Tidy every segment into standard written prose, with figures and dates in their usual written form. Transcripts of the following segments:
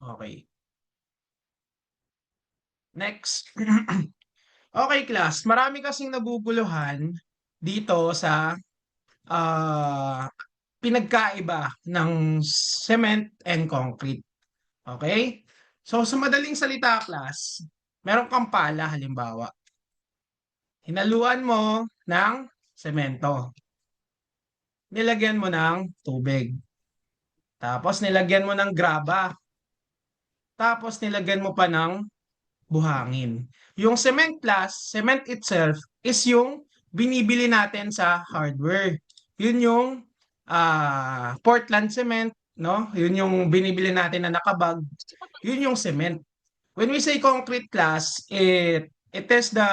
Okay. Next. Okay, class. Marami kasing naguguluhan dito sa ah, pinagkaiba ng cement and concrete. Okay? So, sa madaling salita, class, meron kang pala, halimbawa. Hinaluan mo ng semento. Nilagyan mo ng tubig. Tapos nilagyan mo ng graba. Tapos nilagyan mo pa ng buhangin. Yung cement plus, cement itself is yung binibili natin sa hardware. Yun yung Portland cement, no? Yun yung binibili natin na nakabag. Yun yung cement. When we say concrete class, it is the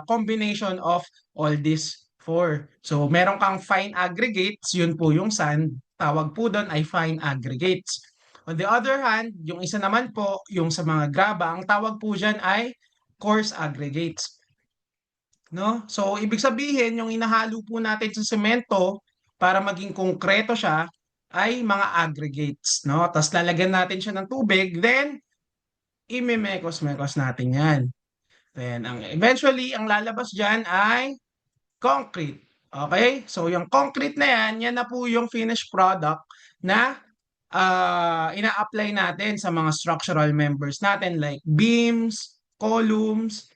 combination of all these four. So, meron kang fine aggregates, yun po yung sand. Tawag po doon ay fine aggregates. On the other hand, yung isa naman po, yung sa mga graba, ang tawag po dyan ay coarse aggregates. No? So, ibig sabihin, yung inahalo po natin sa semento para maging konkreto siya ay mga aggregates. No? Tapos lalagyan natin siya ng tubig, then imemekos-mekos natin yan. Then, eventually, ang lalabas dyan ay concrete. Okay? So, yung concrete na yan na po yung finished product na ina-apply natin sa mga structural members natin like beams, columns,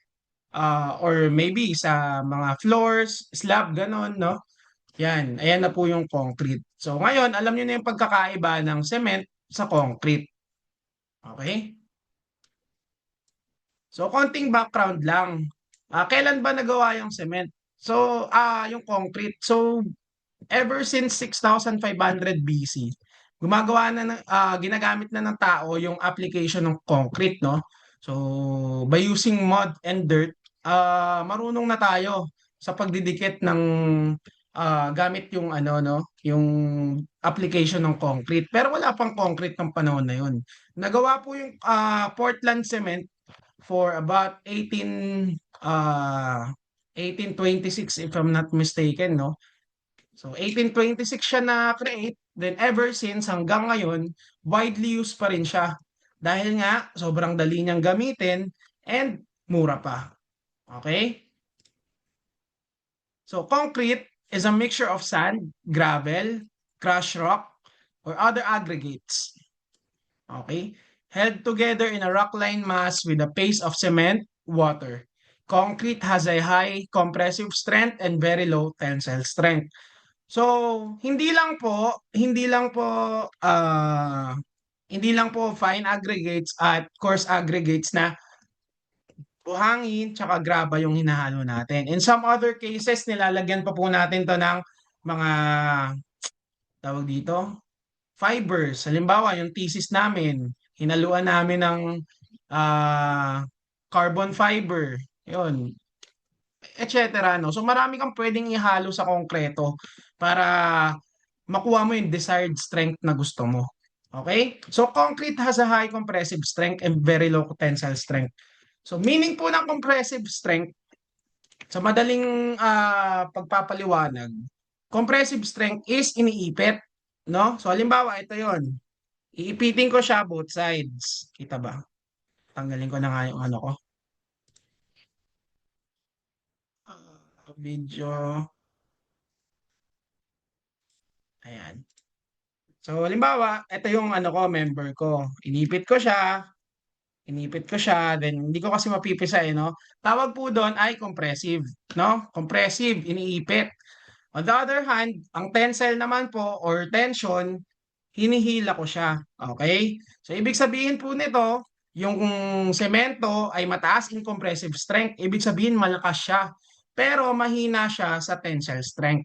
or maybe sa mga floors, slab, ganon, no? Yan, ayan na po yung concrete. So, ngayon, alam niyo na yung pagkakaiba ng cement sa concrete. Okay? So, konting background lang. Kailan ba nagawa yung cement? So, yung concrete. So, ever since 6,500 BC, ginagamit na ng tao yung application ng concrete, no? So, by using mud and dirt, marunong na tayo sa pagdidikit ng gamit yung ano, no? Yung application ng concrete. Pero wala pang concrete ng panahon na yun. Nagawa po yung Portland cement for about 1826 if I'm not mistaken, no? So 1826 siya na-create, then ever since hanggang ngayon, widely used pa rin siya. Dahil nga sobrang dali niyang gamitin and mura pa. Okay? So concrete is a mixture of sand, gravel, crushed rock, or other aggregates. Okay? Held together in a rockline mass with a paste of cement, water. Concrete has a high compressive strength and very low tensile strength. So, hindi lang po fine aggregates at coarse aggregates na buhangin tsaka graba yung hinahalo natin. In some other cases, nilalagyan pa po natin to ng mga tawag dito, fibers. Halimbawa, yung thesis namin, hinaluan namin ng ah, carbon fiber. Yun, etc. No? So marami kang pwedeng ihalo sa konkreto para makuha mo yung desired strength na gusto mo. Okay? So concrete has a high compressive strength and very low tensile strength. So meaning po ng compressive strength, sa madaling pagpapaliwanag, compressive strength is iniipit. No? So halimbawa, ito yon. Iipitin ko siya both sides. Kita ba? Tanggalin ko na nga yung ano ko. Video. Ayan. So, halimbawa, ito yung ano ko, member ko. Inipit ko siya, then hindi ko kasi mapipisa eh, no? Tawag po doon ay compressive, no? Compressive, iniipit. On the other hand, ang tensile naman po, or tension, hinihila ko siya. Okay? So, ibig sabihin po nito, yung semento ay mataas in compressive strength. Ibig sabihin, malakas siya. Pero mahina siya sa tensile strength.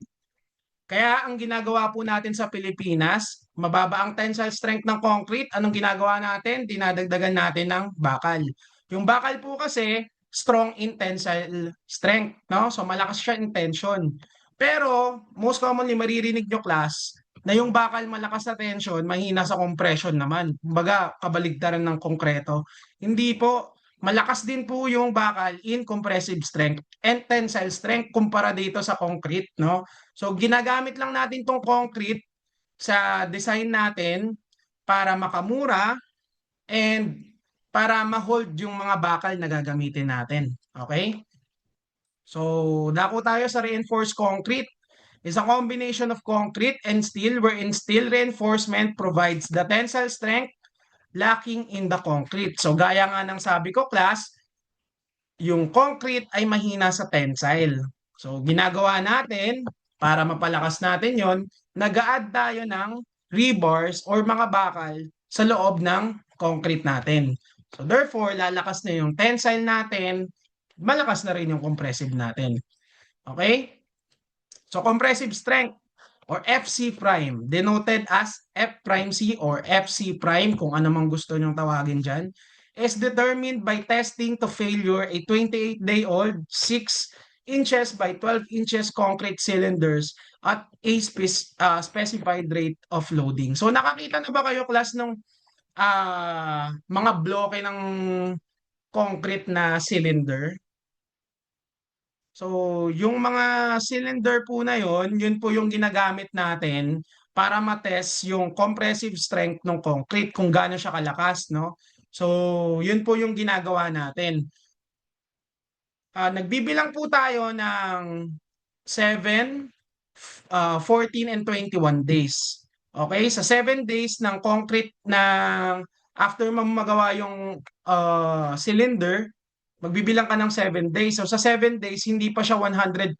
Kaya ang ginagawa po natin sa Pilipinas, mababa ang tensile strength ng concrete. Anong ginagawa natin? Dinadagdagan natin ng bakal. Yung bakal po kasi, strong in tensile strength, no? So malakas siya in tension. Pero most commonly maririnig nyo class na yung bakal malakas sa tension, mahina sa compression naman. Kumbaga, kabaligtaran ng konkreto. Hindi po, malakas din po yung bakal in compressive strength and tensile strength kumpara dito sa concrete, no? So, ginagamit lang natin tong concrete sa design natin para makamura and para ma-hold yung mga bakal na gagamitin natin. Okay? So, dako tayo sa reinforced concrete. Is a combination of concrete and steel wherein steel reinforcement provides the tensile strength lacking in the concrete. So, gaya nga ng sabi ko, class, yung concrete ay mahina sa tensile. So, ginagawa natin para mapalakas natin yon, nag-a-add tayo ng rebars or mga bakal sa loob ng concrete natin. So, therefore, lalakas na yung tensile natin, malakas na rin yung compressive natin. Okay? So, compressive strength or FC prime, denoted as F prime C or FC prime, kung ano mang gusto nyong tawagin dyan, is determined by testing to failure a 28-day-old 6 inches by 12 inches concrete cylinders at a specified rate of loading. So nakakita na ba kayo, class, ng mga bloke ng concrete na cylinder? So, yung mga cylinder po na yon, yun po yung ginagamit natin para matest yung compressive strength ng concrete kung gaano siya kalakas, no? So, yun po yung ginagawa natin. Nagbibilang po tayo ng 7, 14, and 21 days. Okay? Sa 7 days ng concrete na after mo magawa yung cylinder, magbibilang ka ng 7 days. So sa 7 days, hindi pa siya 100%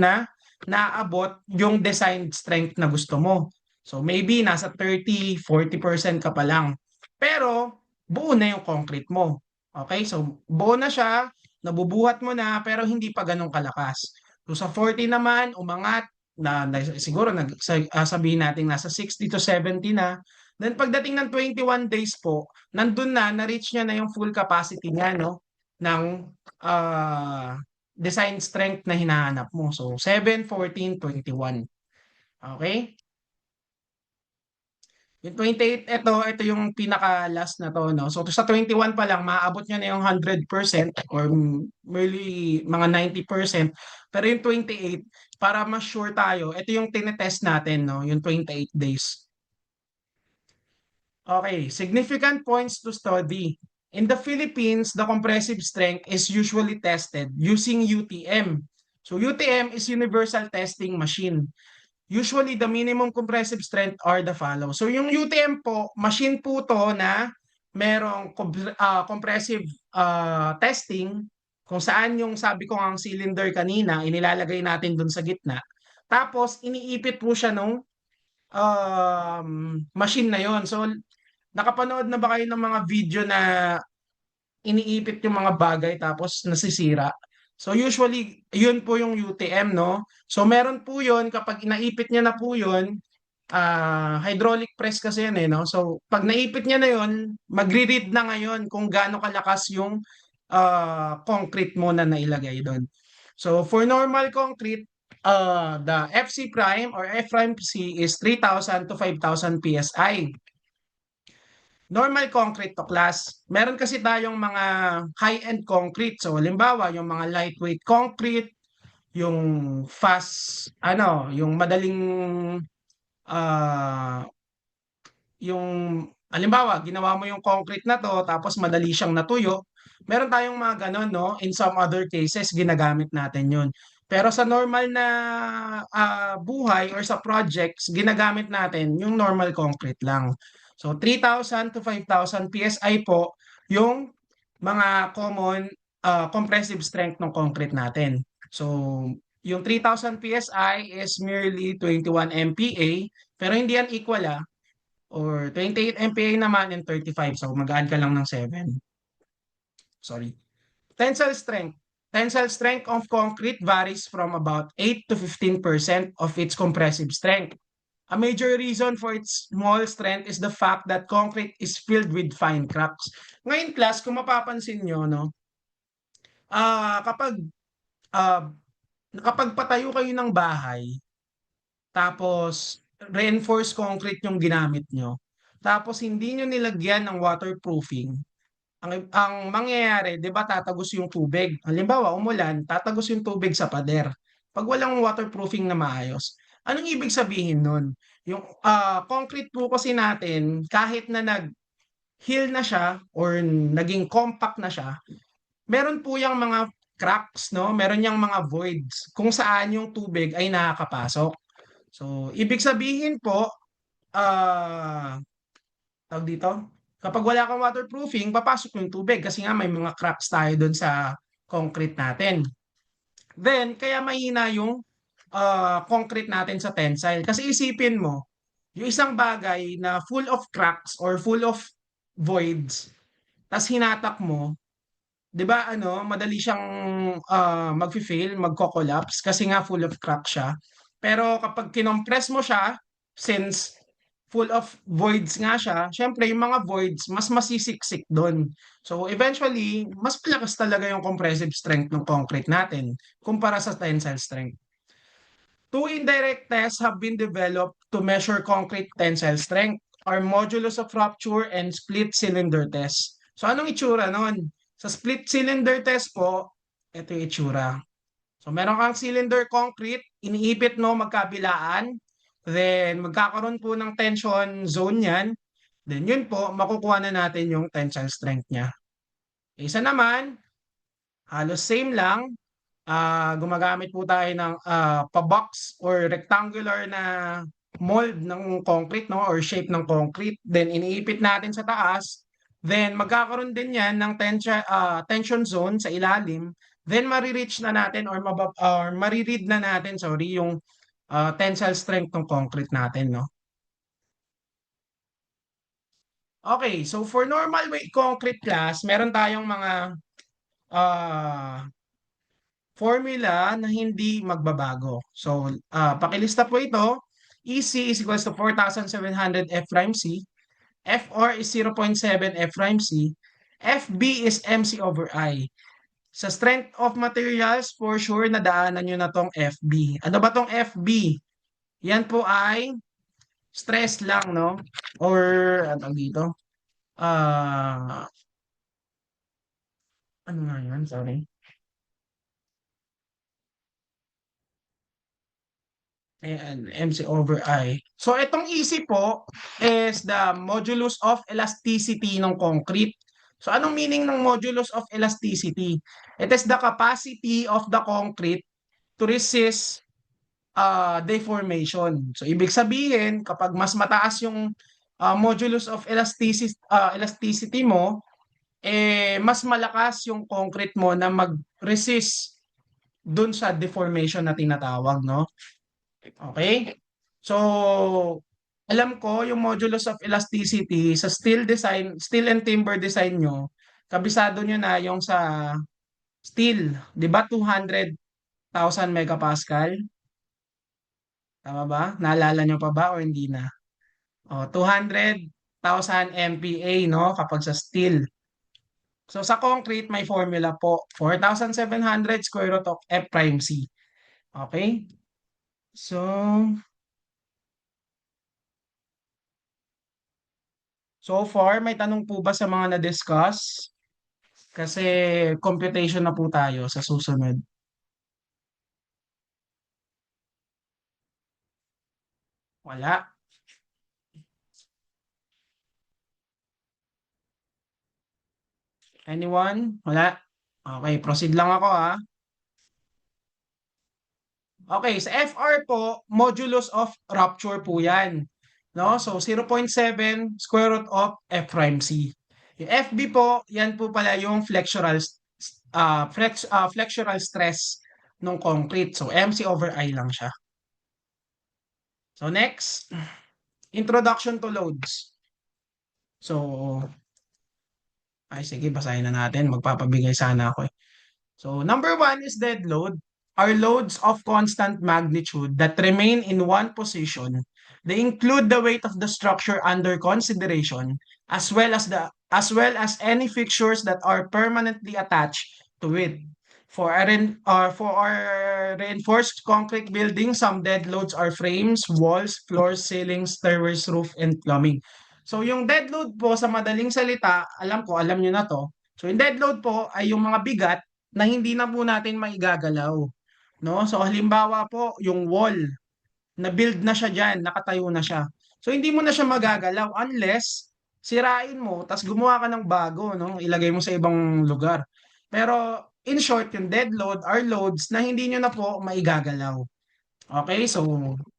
na naabot yung design strength na gusto mo. So maybe nasa 30, 40% ka pa lang. Pero buo na yung concrete mo. Okay? So buo na siya, nabubuhat mo na, pero hindi pa ganun kalakas. So sa 40 naman, umangat, siguro sabihin natin nasa 60 to 70 na. Then pagdating ng 21 days po, nandun na, na-reach niya na yung full capacity niya, no? Ng design strength na hinahanap mo. So, 7, 14, 21. Okay? Yung 28, ito yung pinaka-last na to, no? So, sa 21 pa lang, maaabot niya na yung 100% or merely mga 90%. Pero yung 28, para mas sure tayo, ito yung tinetest natin, no? Yung 28 days. Okay, significant points to study. In the Philippines, the compressive strength is usually tested using UTM. So UTM is Universal Testing Machine. Usually, the minimum compressive strength are the follow. So yung UTM po, machine po to na merong compressive testing kung saan yung sabi ko ang cylinder kanina, inilalagay natin dun sa gitna. Tapos, iniipit po siya nung machine na yon. So, nakapanood na ba kayo ng mga video na iniipit yung mga bagay tapos nasisira? So usually, yun po yung UTM, no? So meron po yun, kapag inaipit niya na po yun, hydraulic press kasi yan eh, no? So pag naipit niya na yun, magre-read na ngayon kung gaano kalakas yung concrete mo na nailagay doon. So for normal concrete, the FC prime or F prime C is 3,000 to 5,000 PSI. Normal concrete to, class. Meron kasi tayong mga high-end concrete. So, halimbawa, yung mga lightweight concrete, yung fast, yung madaling, ah, yung, halimbawa, ginawa mo yung concrete na to, tapos madali siyang natuyo. Meron tayong mga ganon, no? In some other cases, ginagamit natin yun. Pero sa normal na buhay or sa projects, ginagamit natin yung normal concrete lang. So 3,000 to 5,000 PSI po yung mga common compressive strength ng concrete natin. So yung 3,000 PSI is merely 21 MPa, pero hindi yan equal or 28 MPa naman and 35. So mag-add ka lang ng 7. Sorry. Tensile strength. Tensile strength of concrete varies from about 8 to 15% of its compressive strength. A major reason for its small strength is the fact that concrete is filled with fine cracks. Ngayon, class, kung mapapansin nyo, no, kapag patayo kayo ng bahay, tapos reinforced concrete yung ginamit nyo, tapos hindi nyo nilagyan ng waterproofing, ang mangyayari, 'di ba, tatagos yung tubig. Halimbawa, umulan, tatagos yung tubig sa pader. Pag walang waterproofing na maayos, anong ibig sabihin nun? Yung concrete po kasi natin, kahit na heal na siya or naging compact na siya, meron po yung mga cracks, no? Meron yung mga voids kung saan yung tubig ay nakakapasok. So, ibig sabihin po, tawag dito, kapag wala kang waterproofing, papasok yung tubig kasi nga may mga cracks tayo doon sa concrete natin. Then, kaya mahina yung concrete natin sa tensile. Kasi isipin mo, yung isang bagay na full of cracks or full of voids, tas hinatak mo, 'di ba ano, madali siyang magfi-fail, magko-collapse kasi nga full of crack siya. Pero kapag kinompress mo siya, since full of voids nga siya, syempre yung mga voids mas masisiksik doon. So eventually, mas malakas talaga yung compressive strength ng concrete natin kumpara sa tensile strength. Two indirect tests have been developed to measure concrete tensile strength, are modulus of rupture and split cylinder test. So anong itsura nun? Sa split cylinder test po, ito yung itsura. So meron kang cylinder concrete, iniipit mo magkabilaan, then magkakaroon po ng tension zone yan, then yun po, makukuha na natin yung tensile strength niya. Isa naman, halos same lang, gumagamit po tayo ng pa-box or rectangular na mold ng concrete, no, or shape ng concrete. Then iniipit natin sa taas. Then magkakaroon din yan ng tension zone sa ilalim. Then marireach na natin or mariread na natin, sorry, yung tensile strength ng concrete natin, no. Okay, so for normal weight concrete class, meron tayong mga uh, formula na hindi magbabago. So, pakilista po ito. EC is equals to 4,700 F prime C. FR is 0.7 F prime C. FB is MC over I. Sa strength of materials, for sure, nadaanan nyo na tong FB. Ano ba tong FB? Yan po ay stress lang, no? Or, ano dito? Ah, ano nga yun? Sorry. Ayan, MC over I. So, itong EC po is the modulus of elasticity ng concrete. So, anong meaning ng modulus of elasticity? It is the capacity of the concrete to resist deformation. So, ibig sabihin, kapag mas mataas yung modulus of elasticity mo, mas malakas yung concrete mo na mag-resist dun sa deformation na tinatawag, no? Okay? So, alam ko yung modulus of elasticity sa steel design, steel and timber design nyo, kabisado nyo na yung sa steel, 'di ba 200,000 megapascal? Tama ba? Naalala nyo pa ba o hindi na? O, 200,000 MPa, no, kapag sa steel. So sa concrete may formula po, 4,700 square root of F prime C. Okay? So, so far, may tanong po ba sa mga na-discuss? Kasi computation na po tayo sa susunod. Wala. Anyone? Wala. Okay, proceed lang ako ha. Okay, sa FR po, modulus of rupture po yan. No? So 0.7 square root of F prime C. Yung FB po, yan po pala yung flexural stress ng concrete. So MC over I lang siya. So next, introduction to loads. So, ay sige, basahin na natin. Magpapabigay sana ako eh. So, number one is dead load. Are loads of constant magnitude that remain in one position. They include the weight of the structure under consideration, as well as any fixtures that are permanently attached to it. For our reinforced concrete building, some dead loads are frames, walls, floors, ceilings, stairways, roof, and plumbing. So yung dead load po sa madaling salita, alam ko, alam nyo na to. So yung dead load po ay yung mga bigat na hindi na po natin maigagalaw. No? So halimbawa po, yung wall, na build na siya diyan, nakatayo na siya. So hindi mo na siya magagalaw unless sirain mo ta's gumawa ka ng bago 'no, ilagay mo sa ibang lugar. Pero in short, yung dead load are loads na hindi niyo na po maigagalaw. Okay, so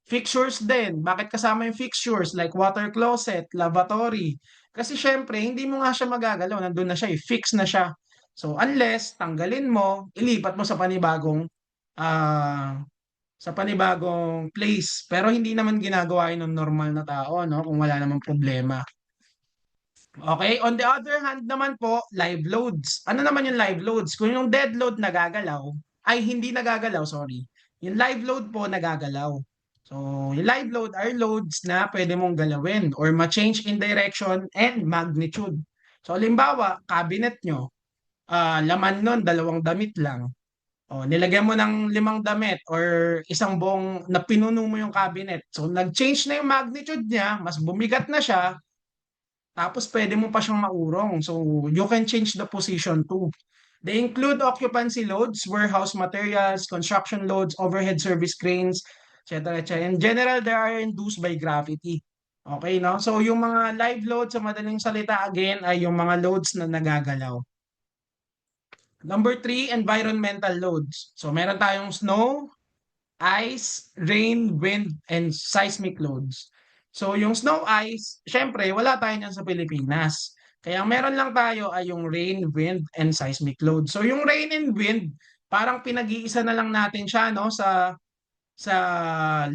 fixtures din. Bakit kasama yung fixtures like water closet, lavatory? Kasi siyempre hindi mo nga siya magagalaw, nandun na siya, eh, fix na siya. So unless tanggalin mo, ilipat mo ah, sa panibagong place. Pero hindi naman ginagawa yun ng normal na tao 'no, kung wala namang problema. Okay, on the other hand naman po, live loads. Ano naman yung live loads? Kung yung dead load nagagalaw, ay hindi nagagalaw, sorry. Yung live load po nagagalaw. So, yung live load are loads na pwede mong galawin or ma-change in direction and magnitude. So, halimbawa, cabinet nyo, laman nun, dalawang damit lang. O, nilagyan mo ng limang damit or isang buong na pinuno mo yung cabinet. So, nag-change na yung magnitude niya, mas bumigat na siya, tapos pwede mo pa siyang maurong. So, you can change the position too. They include occupancy loads, warehouse materials, construction loads, overhead service cranes, etc. etc. In general, they are induced by gravity. Okay, no? So, yung mga live loads, sa madaling salita again, ay yung mga loads na nagagalaw. Number three, environmental loads. So, meron tayong snow, ice, rain, wind, and seismic loads. So yung snow ice, syempre wala tayo niyan sa Pilipinas. Kaya meron lang tayo ay yung rain, wind, and seismic load. So yung rain and wind, parang pinag-iisa na lang natin siya no sa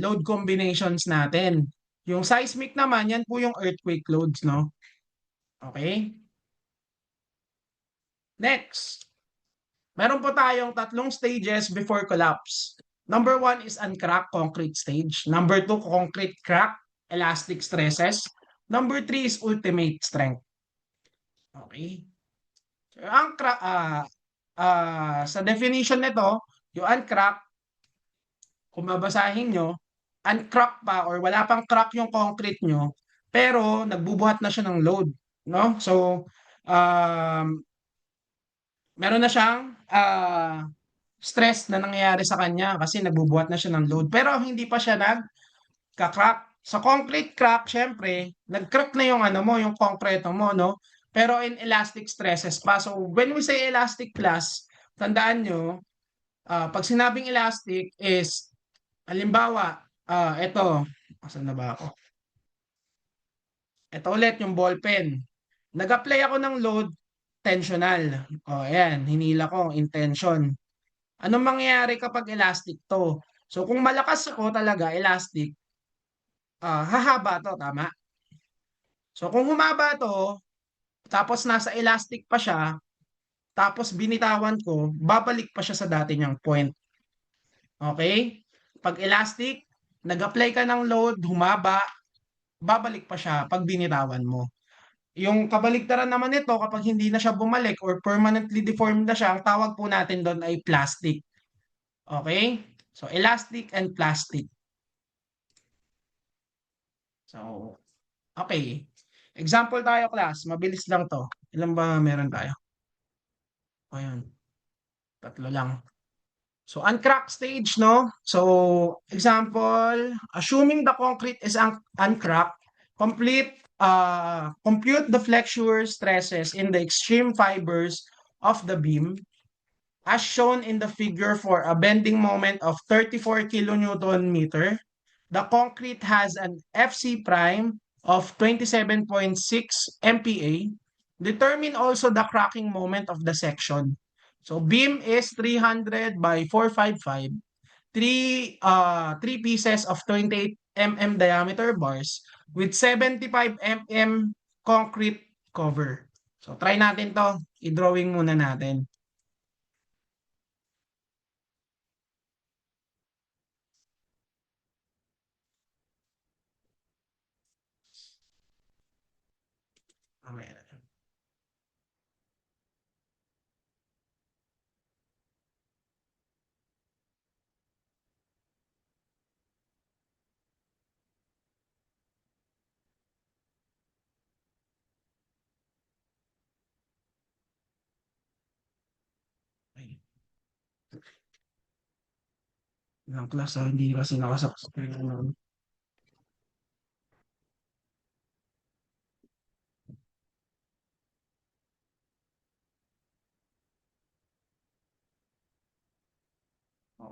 load combinations natin. Yung seismic naman, yan po yung earthquake loads, no? Okay? Next, meron po tayong tatlong stages before collapse. Number one is uncracked concrete stage. Number two, concrete crack, elastic stresses. Number three is ultimate strength. Okay? So, sa definition nito, yung uncrack, kung babasahin nyo, uncrack pa or wala pang crack yung concrete nyo, pero nagbubuhat na siya ng load. No? So, um, meron na siyang stress na nangyayari sa kanya kasi nagbubuhat na siya ng load. Pero hindi pa siya nagka-crack. Sa concrete crack, syempre, nag-crack na yung ano mo, yung konkreto mo, no? Pero in elastic stresses pa. So, when we say elastic class, tandaan nyo, pag sinabing elastic is, halimbawa, ito, asan na ba ako? Ito ulit yung ballpen. Nag-apply ako ng load, tensional. O, ayan, hinila ko, intention. Anong mangyayari kapag elastic to? So kung malakas ako talaga, elastic, hahaba to, tama? So kung humaba to, tapos nasa elastic pa siya, tapos binitawan ko, babalik pa siya sa dati niyang point. Okay? Pag elastic, nag-apply ka ng load, humaba, babalik pa siya pag binitawan mo. Yung kabaliktaran naman nito, kapag hindi na siya bumalik or permanently deformed na siya, ang tawag po natin doon ay plastic. Okay? So, elastic and plastic. So, okay. Example tayo, class. Mabilis lang to. Ilan ba meron tayo? O, yun. Tatlo lang. So, uncracked stage, no? So, example, assuming the concrete is uncracked, compute the flexure stresses in the extreme fibers of the beam as shown in the figure for a bending moment of 34 kilonewton meter. The concrete has an FC prime of 27.6 MPa. Determine also the cracking moment of the section. So beam is 300 by 455. Three pieces of 28 mm diameter bars with 75 mm concrete cover. So try natin to. I-drawing muna natin. Okay. Okay. Ilang class hindi kasi nakasaksak.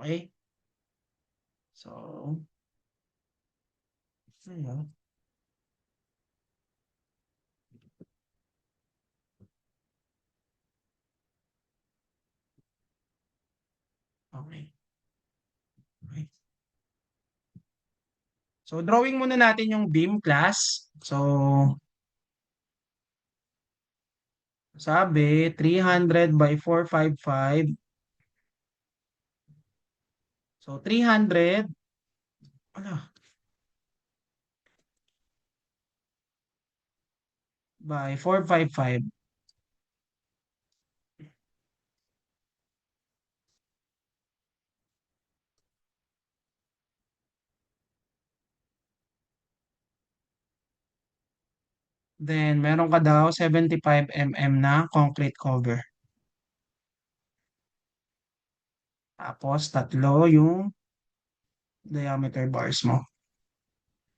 Okay? So, ayun. Okay. Okay. So, drawing muna natin yung beam class. So, sabi, 300 by 455. So, 300, ala, by 455. Then, meron ka daw 75 mm na concrete cover. Tapos, tatlo yung diameter bars mo.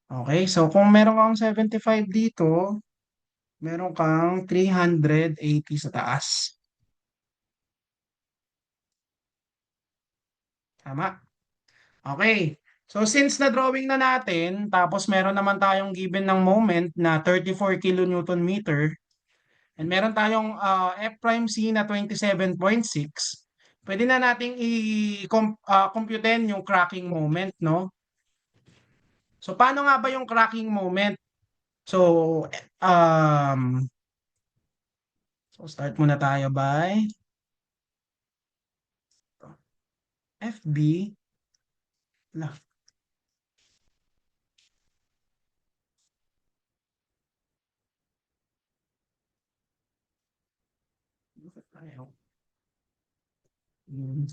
Okay, so kung meron kang 75 dito, meron kang 380 sa taas. Tama? Okay. So since na-drawing na natin, tapos meron naman tayong given ng moment na 34 kilonewton meter, and meron tayong F prime C na 27.6, pwede na nating i-computein yung cracking moment, no? So paano nga ba yung cracking moment? So, um, so start muna tayo by FB. La, ayaw. Hmm.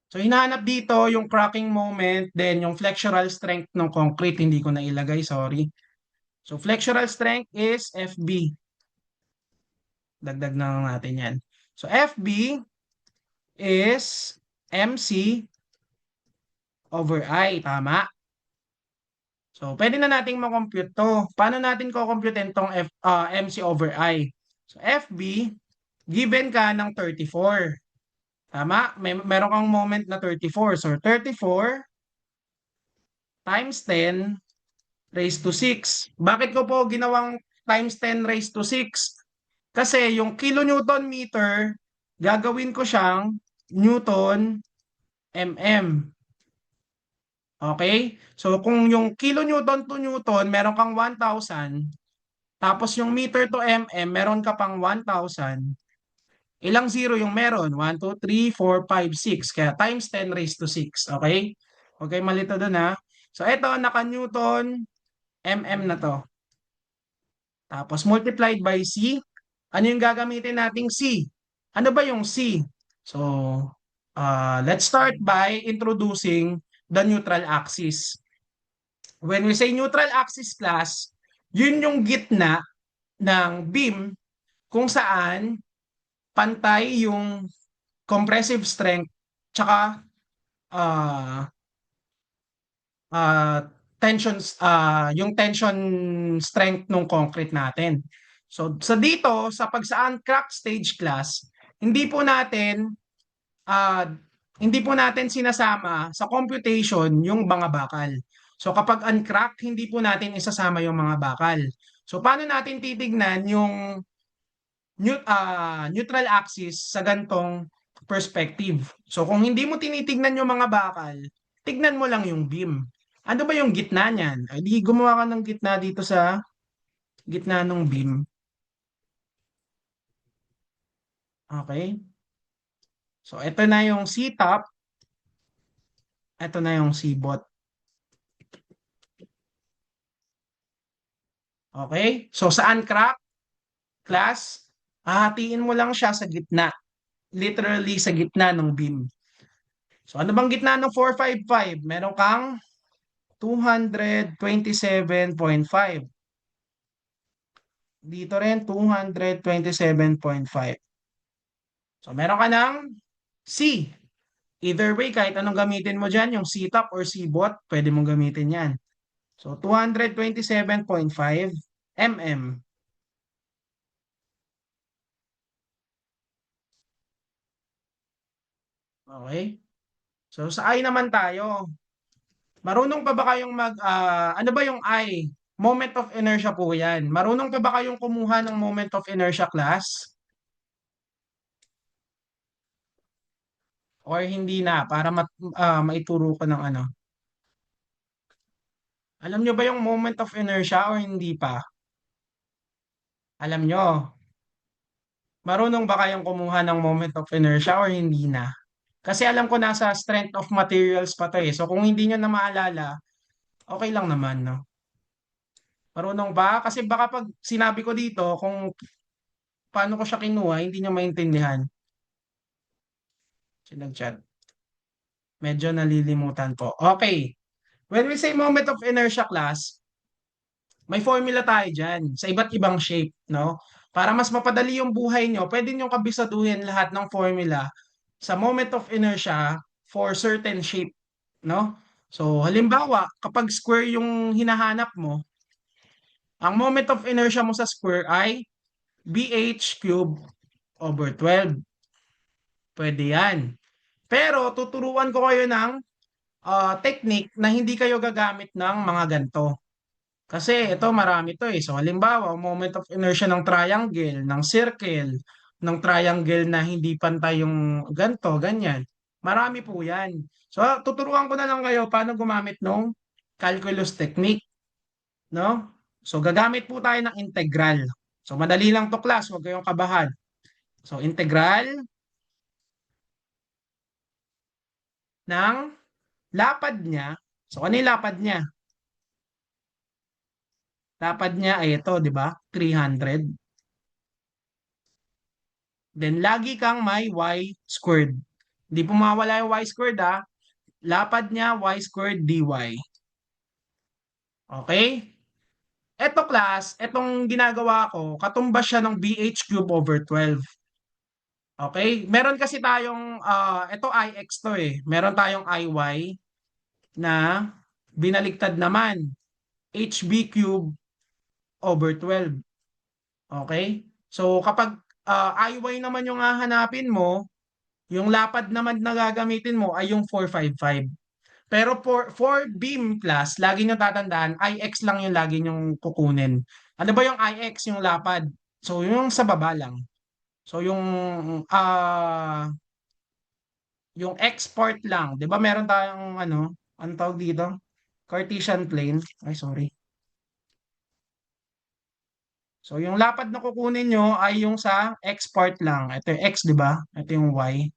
So, hinahanap dito yung cracking moment, then yung flexural strength ng concrete, hindi ko na ilagay, sorry. So, flexural strength is FB. Dagdag na lang natin yan. So, FB is MC over I, tama? So, pwede na nating makompute to. Paano natin kukomputein tong MC over I? So, FB, given ka ng 34. Tama? Meron kang moment na 34. So, 34 times 10 raised to 6. Bakit ko po ginawang times 10 raised to 6? Kasi yung kilonewton meter, gagawin ko siyang newton mm. Okay? So kung yung kilonewton to newton, meron kang 1,000, tapos yung meter to mm, meron ka pang 1,000. Ilang zero yung meron? 1, 2, 3, 4, 5, 6. Kaya times 10 raised to 6. Okay? Okay, malito doon ha. So ito, naka-newton mm na to. Tapos multiplied by C. Ano yung gagamitin nating C? Ano ba yung C? So, let's start by introducing the neutral axis. When we say neutral axis class, yun yung gitna ng beam kung saan pantay yung compressive strength tsaka uh, uh, yung tension strength ng concrete natin. So sa dito sa pagsaan crack stage class, hindi po natin uh, hindi po natin sinasama sa computation yung mga bakal. So kapag uncrack, hindi po natin isasama yung mga bakal. So paano natin titignan yung neutral axis sa gantong perspective? So kung hindi mo tinitignan yung mga bakal, tignan mo lang yung beam. Ano ba yung gitna niyan? Ay di gumawa ka ng gitna dito sa gitna ng beam. Okay? So ito na yung C-top, ito na yung C-bot. Okay? So saan crack? Class, hahatiin mo lang siya sa gitna. Literally sa gitna ng beam. So ano bang gitna ng 455? Meron kang 227.5. Dito rin 227.5. So meron ka ng C. Either way, kahit anong gamitin mo dyan, yung C-top or C-bot, pwede mong gamitin yan. So 227.5 mm. Okay? So sa I naman tayo. Marunong pa ba kayong ano ba yung I? Moment of inertia po yan. Marunong pa ba kayong kumuha ng moment of inertia class? Or hindi na para maituro ko ng ano? Alam nyo ba yung moment of inertia or hindi pa? Alam nyo? Marunong ba kayong kumuha ng moment of inertia or hindi na? Kasi alam ko nasa strength of materials pa to eh. So kung hindi nyo na maalala, okay lang naman, no? Marunong ba? Kasi baka pag sinabi ko dito, kung paano ko siya kinuha, hindi nyo maintindihan. Sinag-chat. Medyo nalilimutan po. Okay. When we say moment of inertia class, may formula tayo dyan sa iba't ibang shape, no? Para mas mapadali yung buhay nyo, pwede nyo kabisaduhin lahat ng formula sa moment of inertia for certain shape, no? So, halimbawa, kapag square yung hinahanap mo, ang moment of inertia mo sa square ay BH cube over 12. Pwede yan. Pero tuturuan ko kayo ng technique na hindi kayo gagamit ng mga ganito. Kasi ito marami to eh. So halimbawa, moment of inertia ng triangle, ng circle, ng triangle na hindi pantay yung ganto, ganyan. Marami po yan. So tuturuan ko na lang kayo paano gumamit ng calculus technique, no? So gagamit po tayo ng integral. So madali lang to class, huwag kayong kabahan. So integral ng lapad niya. So ano yung lapad niya? Lapad niya ay ito, di ba? 300. Then, lagi kang may y squared. Hindi po mawala yung y squared ha. Lapad niya, y squared dy. Okay? Eto class, etong ginagawa ko, katumbas siya ng BH cube over 12. Okay? Meron kasi tayong, eto IX to eh. Meron tayong IY na binaligtad naman. HB cube over 12. Okay? So, kapag IY naman yung hahanapin mo, yung lapad naman na gagamitin mo ay yung 455. Pero for beam class, lagi nyo tatandaan, IX lang yung lagi nyong kukunin. Ano ba yung IX? Yung lapad. So, yung sa baba lang. So, yung export lang. 'Di ba meron tayong ano tawag dito? Cartesian plane. Ay, sorry. So, yung lapad na kukunin nyo ay yung sa export lang. Ito yung X, 'di ba? Ito yung Y.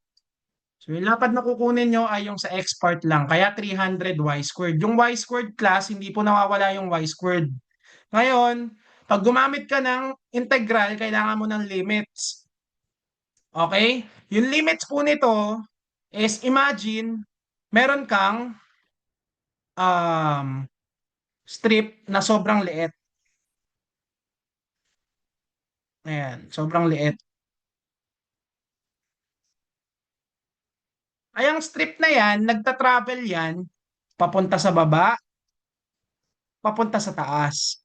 So, yung lapad na kukunin nyo ay yung sa X part lang. Kaya 300 y squared. Yung y squared class, hindi po nawawala yung y squared. Ngayon, pag gumamit ka ng integral, kailangan mo ng limits. Okay? Yung limits po nito is imagine, meron kang um, strip na sobrang liit. Ayan, sobrang liit. Ay, ang strip na yan, nagta-travel yan, papunta sa baba, papunta sa taas.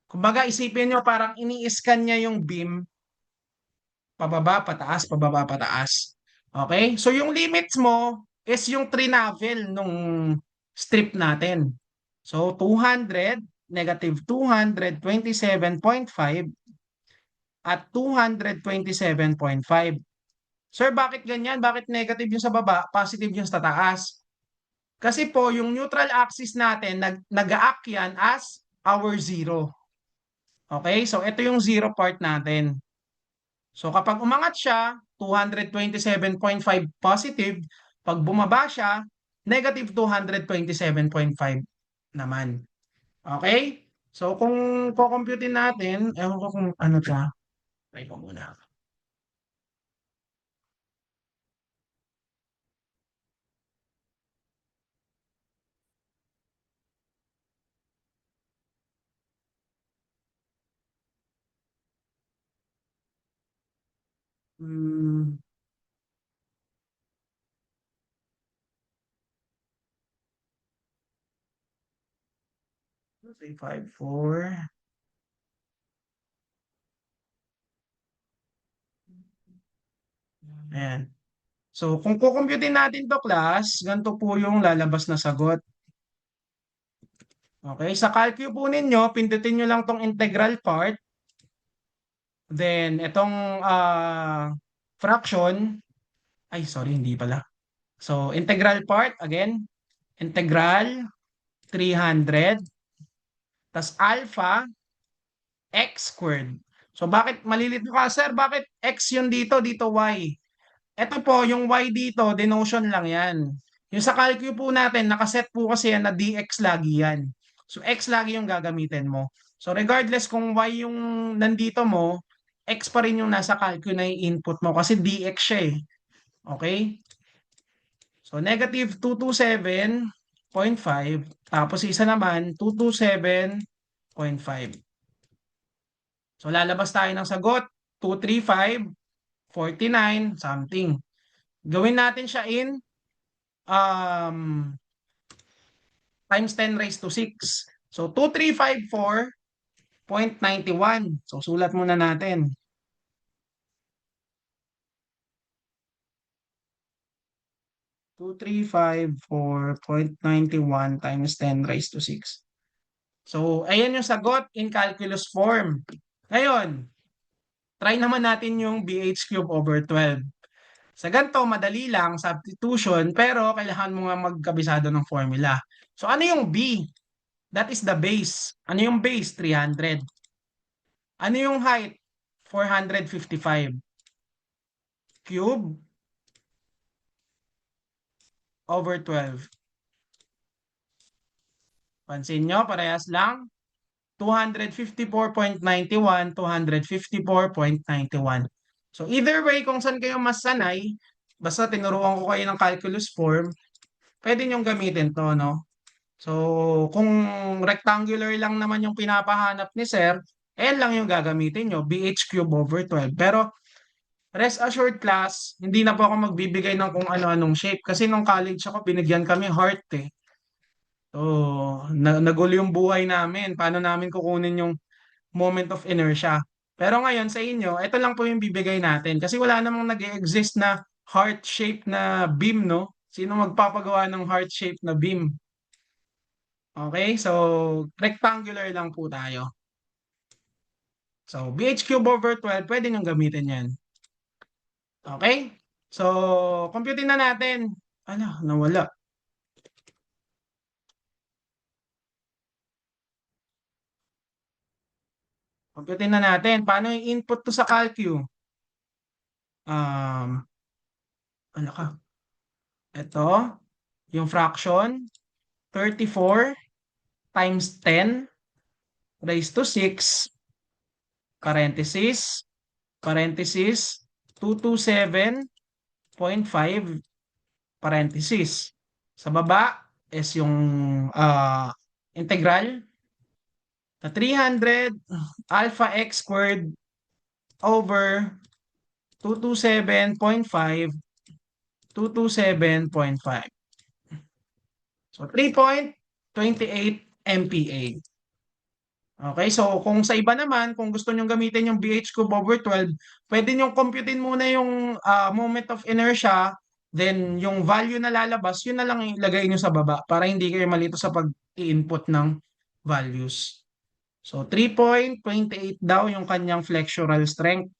Kumbaga, isipin nyo parang ini-scan niya yung beam, pababa, pataas, pababa, pataas. Okay? So, yung limits mo is yung trinavel nung strip natin. So, 200, negative 227.5 at 227.5. Sir, bakit ganyan? Bakit negative yung sa baba, positive yung sa taas? Kasi po, yung neutral axis natin, nag-a-act yan as our zero. Okay? So, ito yung zero part natin. So, kapag umangat siya, 227.5 positive. Pag bumaba siya, negative 227.5 naman. Okay? So, kung kukomputin natin, ewan ko kung ano siya. Try ko muna. 3, say 5, 4. Ayan. So, kung kukumputin natin to class, ganito po yung lalabas na sagot. Okay, sa calcu po ninyo, pindutin nyo lang tong integral part. Then, itong fraction, ay sorry, hindi pala. So, integral part, again, integral 300, tas alpha x squared. So, bakit malilito ka, sir? Bakit x yun dito, dito y? Ito po, yung y dito, denotion lang yan. Yung sa calcu po natin, nakaset po kasi yan na dx lagi yan. So, x lagi yung gagamitin mo. So, regardless kung y yung nandito mo, x pa rin yung nasa calcu na i-input mo kasi dx siya eh. Okay? So, negative 227.5. Tapos, isa naman, 227.5. So, lalabas tayo ng sagot, 235.49 something. Gawin natin siya in um, times 10 raised to 6. So, 2354.91. So, sulat muna natin. 2354.91 times 10 raised to 6. So, ayan yung sagot in calculus form. Ngayon, try naman natin yung BH cube over 12. Sa ganito, madali lang, substitution, pero kailangan mo nga magkabisado ng formula. So, ano yung B? That is the base. Ano yung base? 300. Ano yung height? 455. Cube over 12. Pansin nyo, parehas lang. 254.91, 254.91. So either way, kung saan kayo mas sanay, basta tinuruan ko kayo ng calculus form, pwede nyong gamitin to, no? So kung rectangular lang naman yung pinapahanap ni sir, L lang yung gagamitin nyo, BH cube over 12. Pero rest assured class, hindi na po ako magbibigay ng kung ano-anong shape. Kasi nung college ako, binigyan kami heart eh. So, nagulo yung buhay namin. Paano namin kukunin yung moment of inertia? Pero ngayon sa inyo, ito lang po yung bibigay natin. Kasi wala namang nag-exist na heart shape na beam, no? Sino magpapagawa ng heart shape na beam? Okay, so rectangular lang po tayo. So, BH cube over 12, pwede nyo gamitin yan. Okay? So, computing na natin. Ano, nawala. Computing na natin. Paano i-input to sa calcu? Um, ano ka? Ito, yung fraction, 34 times 10 raised to 6, parenthesis, parenthesis, 227.5, parenthesis. Sa baba is yung integral na 300 alpha x squared over 227.5, 227.5. So 3.28 MPa. Okay, so kung sa iba naman, kung gusto nyong gamitin yung BH cube over 12, pwede nyong computein muna yung moment of inertia, then yung value na lalabas, yun na lang ilagay nyo sa baba para hindi kayo malito sa pag-i-input ng values. So 3.28 daw yung kanyang flexural strength.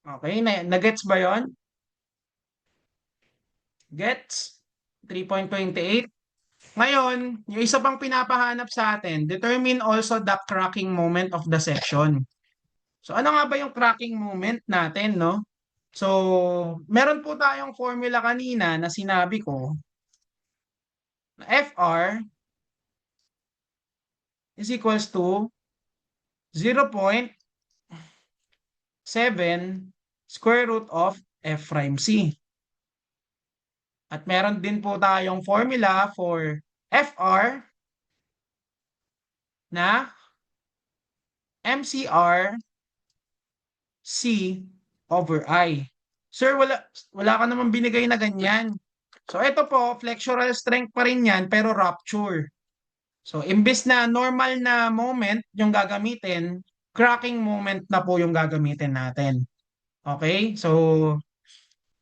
Okay, na-gets ba yon? Gets? 3.28. Ngayon, yung isa pang pinapahanap sa atin, determine also the cracking moment of the section. So ano nga ba yung cracking moment natin, no? So, meron po tayong formula kanina na sinabi ko na FR is equals to 0.7 square root of F prime C. At meron din po tayong formula for FR na MCR C over I. Sir, wala ka naman binigay na ganyan. So, ito po, flexural strength pa rin yan, pero rupture. So, imbes na normal na moment yung gagamitin, cracking moment na po yung gagamitin natin. Okay? So,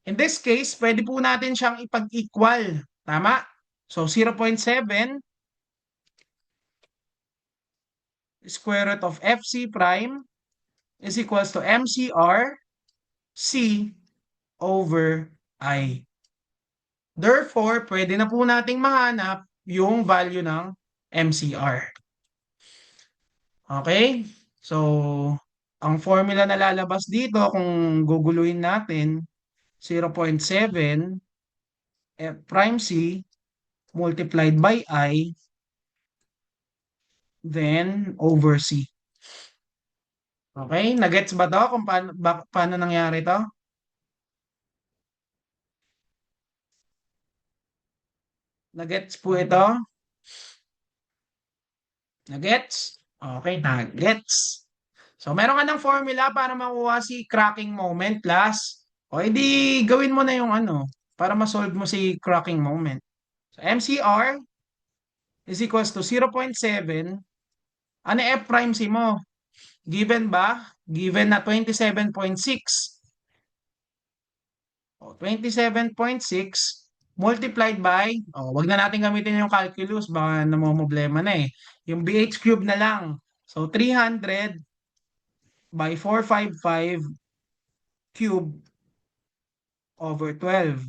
in this case, pwede po natin siyang ipag-equal. Tama? So, 0.7 square root of FC prime is equals to MCR C over I. Therefore, pwede na po nating mahanap yung value ng MCR. Okay? So, ang formula na lalabas dito kung guguluhin natin, 0.7 F prime C multiplied by I, then over C. Okay? Nagets ba to kung paano nangyari to? Nagets po ito? Nagets? Okay, nagets. So, meron ka ng formula para makuha si cracking moment, class. O, edi gawin mo na yung ano, para ma-solve mo si cracking moment. So, MCR is equals to 0.7. Ano F prime C mo? Given ba? Given na 27.6. O, 27.6 multiplied by, wag na natin gamitin yung calculus, baka namomblema na eh. Yung BH cube na lang. So, 300 by 455 cube over 12.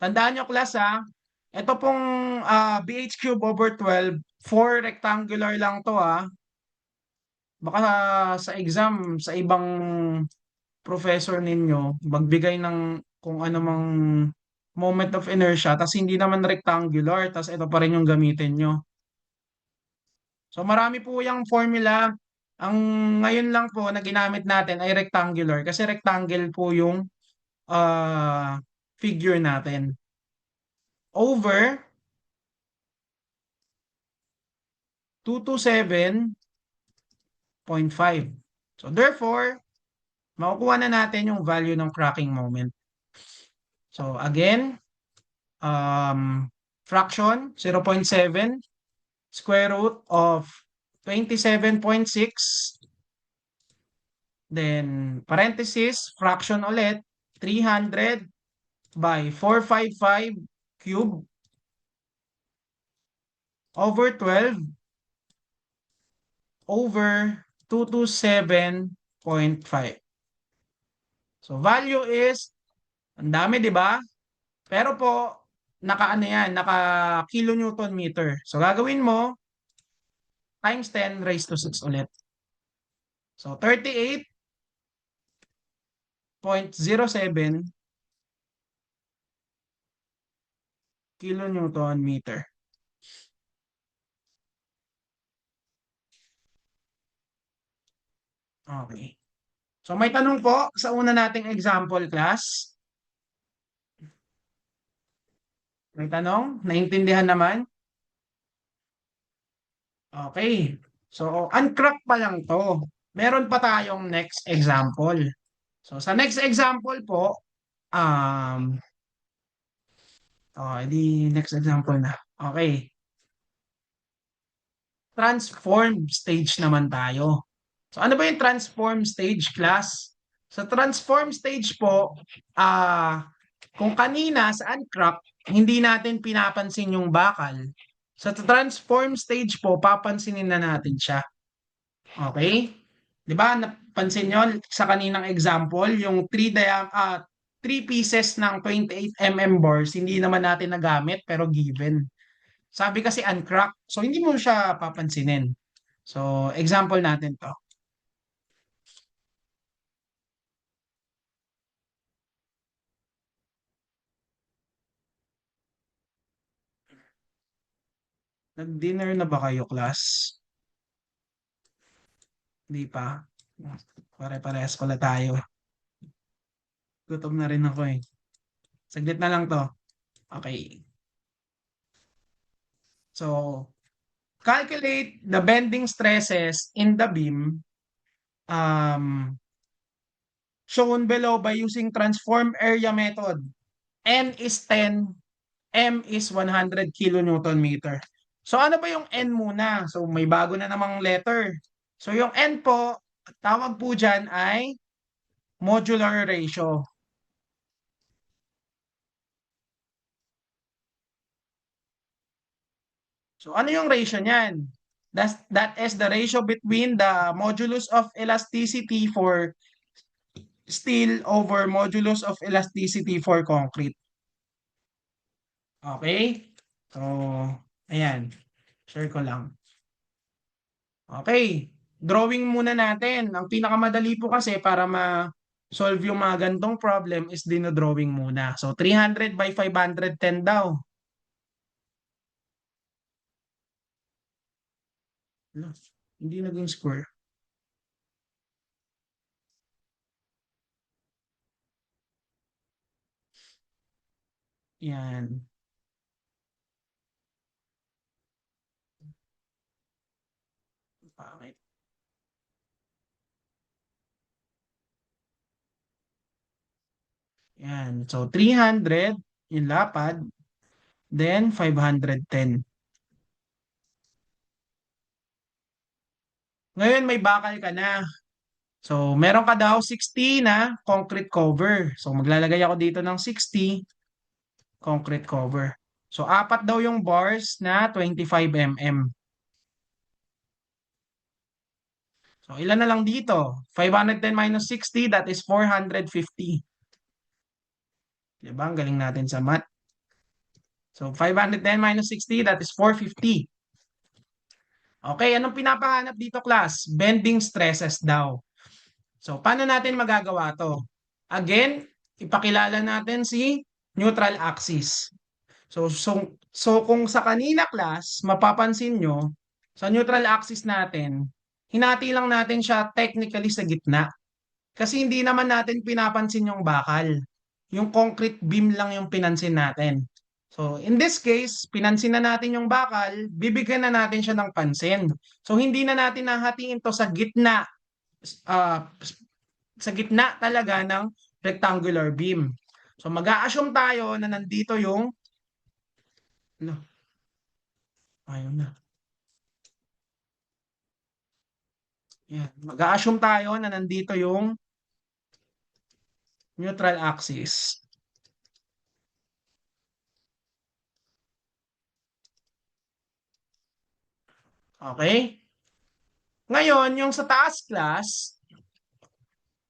Tandaan nyo, class, ha? Ito pong BH cube over 12, 4 rectangular lang to, ha? Baka sa exam, sa ibang professor ninyo, magbigay ng kung ano mang moment of inertia, tas hindi naman rectangular, tas ito pa rin yung gamitin nyo. So marami po yung formula. Ang ngayon lang po na ginamit natin ay rectangular kasi rectangle po yung figure natin. Over 227.5. So therefore, makukuha na natin yung value ng cracking moment. So again, fraction 0.7 square root of 27.6, then parenthesis, fraction ulit, 300 by 455 cube over 12 over 227.5. So value is, ang dami, di ba? Pero po, naka-ano yan, naka-kilonewton meter. So gagawin mo, times 10 raised to 6 ulit. So 38.07 kilonewton meter. Okay. So may tanong po sa una nating example, class. May tanong? Naintindihan naman? Okay. So, uncrack pa lang to. Meron pa tayong next example. So, sa next example po, edi next example na. Okay. Transform stage naman tayo. So, ano ba yung transform stage, class? Sa transform stage po, kung kanina sa uncrack, hindi natin pinapansin yung bakal. Sa transform stage po, papansinin na natin siya. Okay? 'Di ba? Napansin nyo sa kaninang example, yung 3 pieces ng 28 mm bars, hindi naman natin nagamit pero given. Sabi kasi uncrack. So, hindi mo siya papansinin. So, example natin to. Nag-dinner na ba kayo, class? Hindi pa. Pare-parehas pala tayo. Gutom na rin ako eh. Saglit na lang to. Okay. So, calculate the bending stresses in the beam shown below by using transform area method. N is 10, M is 100 kilonewton meter. So ano ba yung N muna? So may bago na namang letter. So yung N po, tawag po dyan ay modular ratio. So ano yung ratio niyan? That is the ratio between the modulus of elasticity for steel over modulus of elasticity for concrete. Okay? So, ayan. Share ko lang. Okay. Drawing muna natin. Ang pinakamadali po kasi para ma-solve yung mga gantong problem is dinodrawing muna. So, 300 by 510 daw. Ano? Hindi naging square. Yan. Pangit. Yan. So, 300 yung lapad, then 510. Ngayon may bakal ka na. So, meron ka daw 60 na concrete cover. So, maglalagay ako dito ng 60 concrete cover. So, apat daw yung bars na 25 mm. So, ilan na lang dito? 510 minus 60, that is 450. Diba? Ang galing natin sa math. So, 510 minus 60, that is 450. Okay, anong pinapahanap dito, class? Bending stresses daw. So, paano natin magagawa to? Again, ipakilala natin si neutral axis. So kung sa kanina class, mapapansin nyo, sa neutral axis natin, hinati lang natin siya technically sa gitna. Kasi hindi naman natin pinapansin yung bakal. Yung concrete beam lang yung pinansin natin. So in this case, pinansin na natin yung bakal, bibigyan na natin siya ng pansin. So hindi na natin nahatiin to uh, sa gitna talaga ng rectangular beam. So mag-a-assume tayo na nandito yung, ano, ayaw na. Yan. Mag-a-assume tayo na nandito yung neutral axis. Okay? Ngayon, yung sa taas class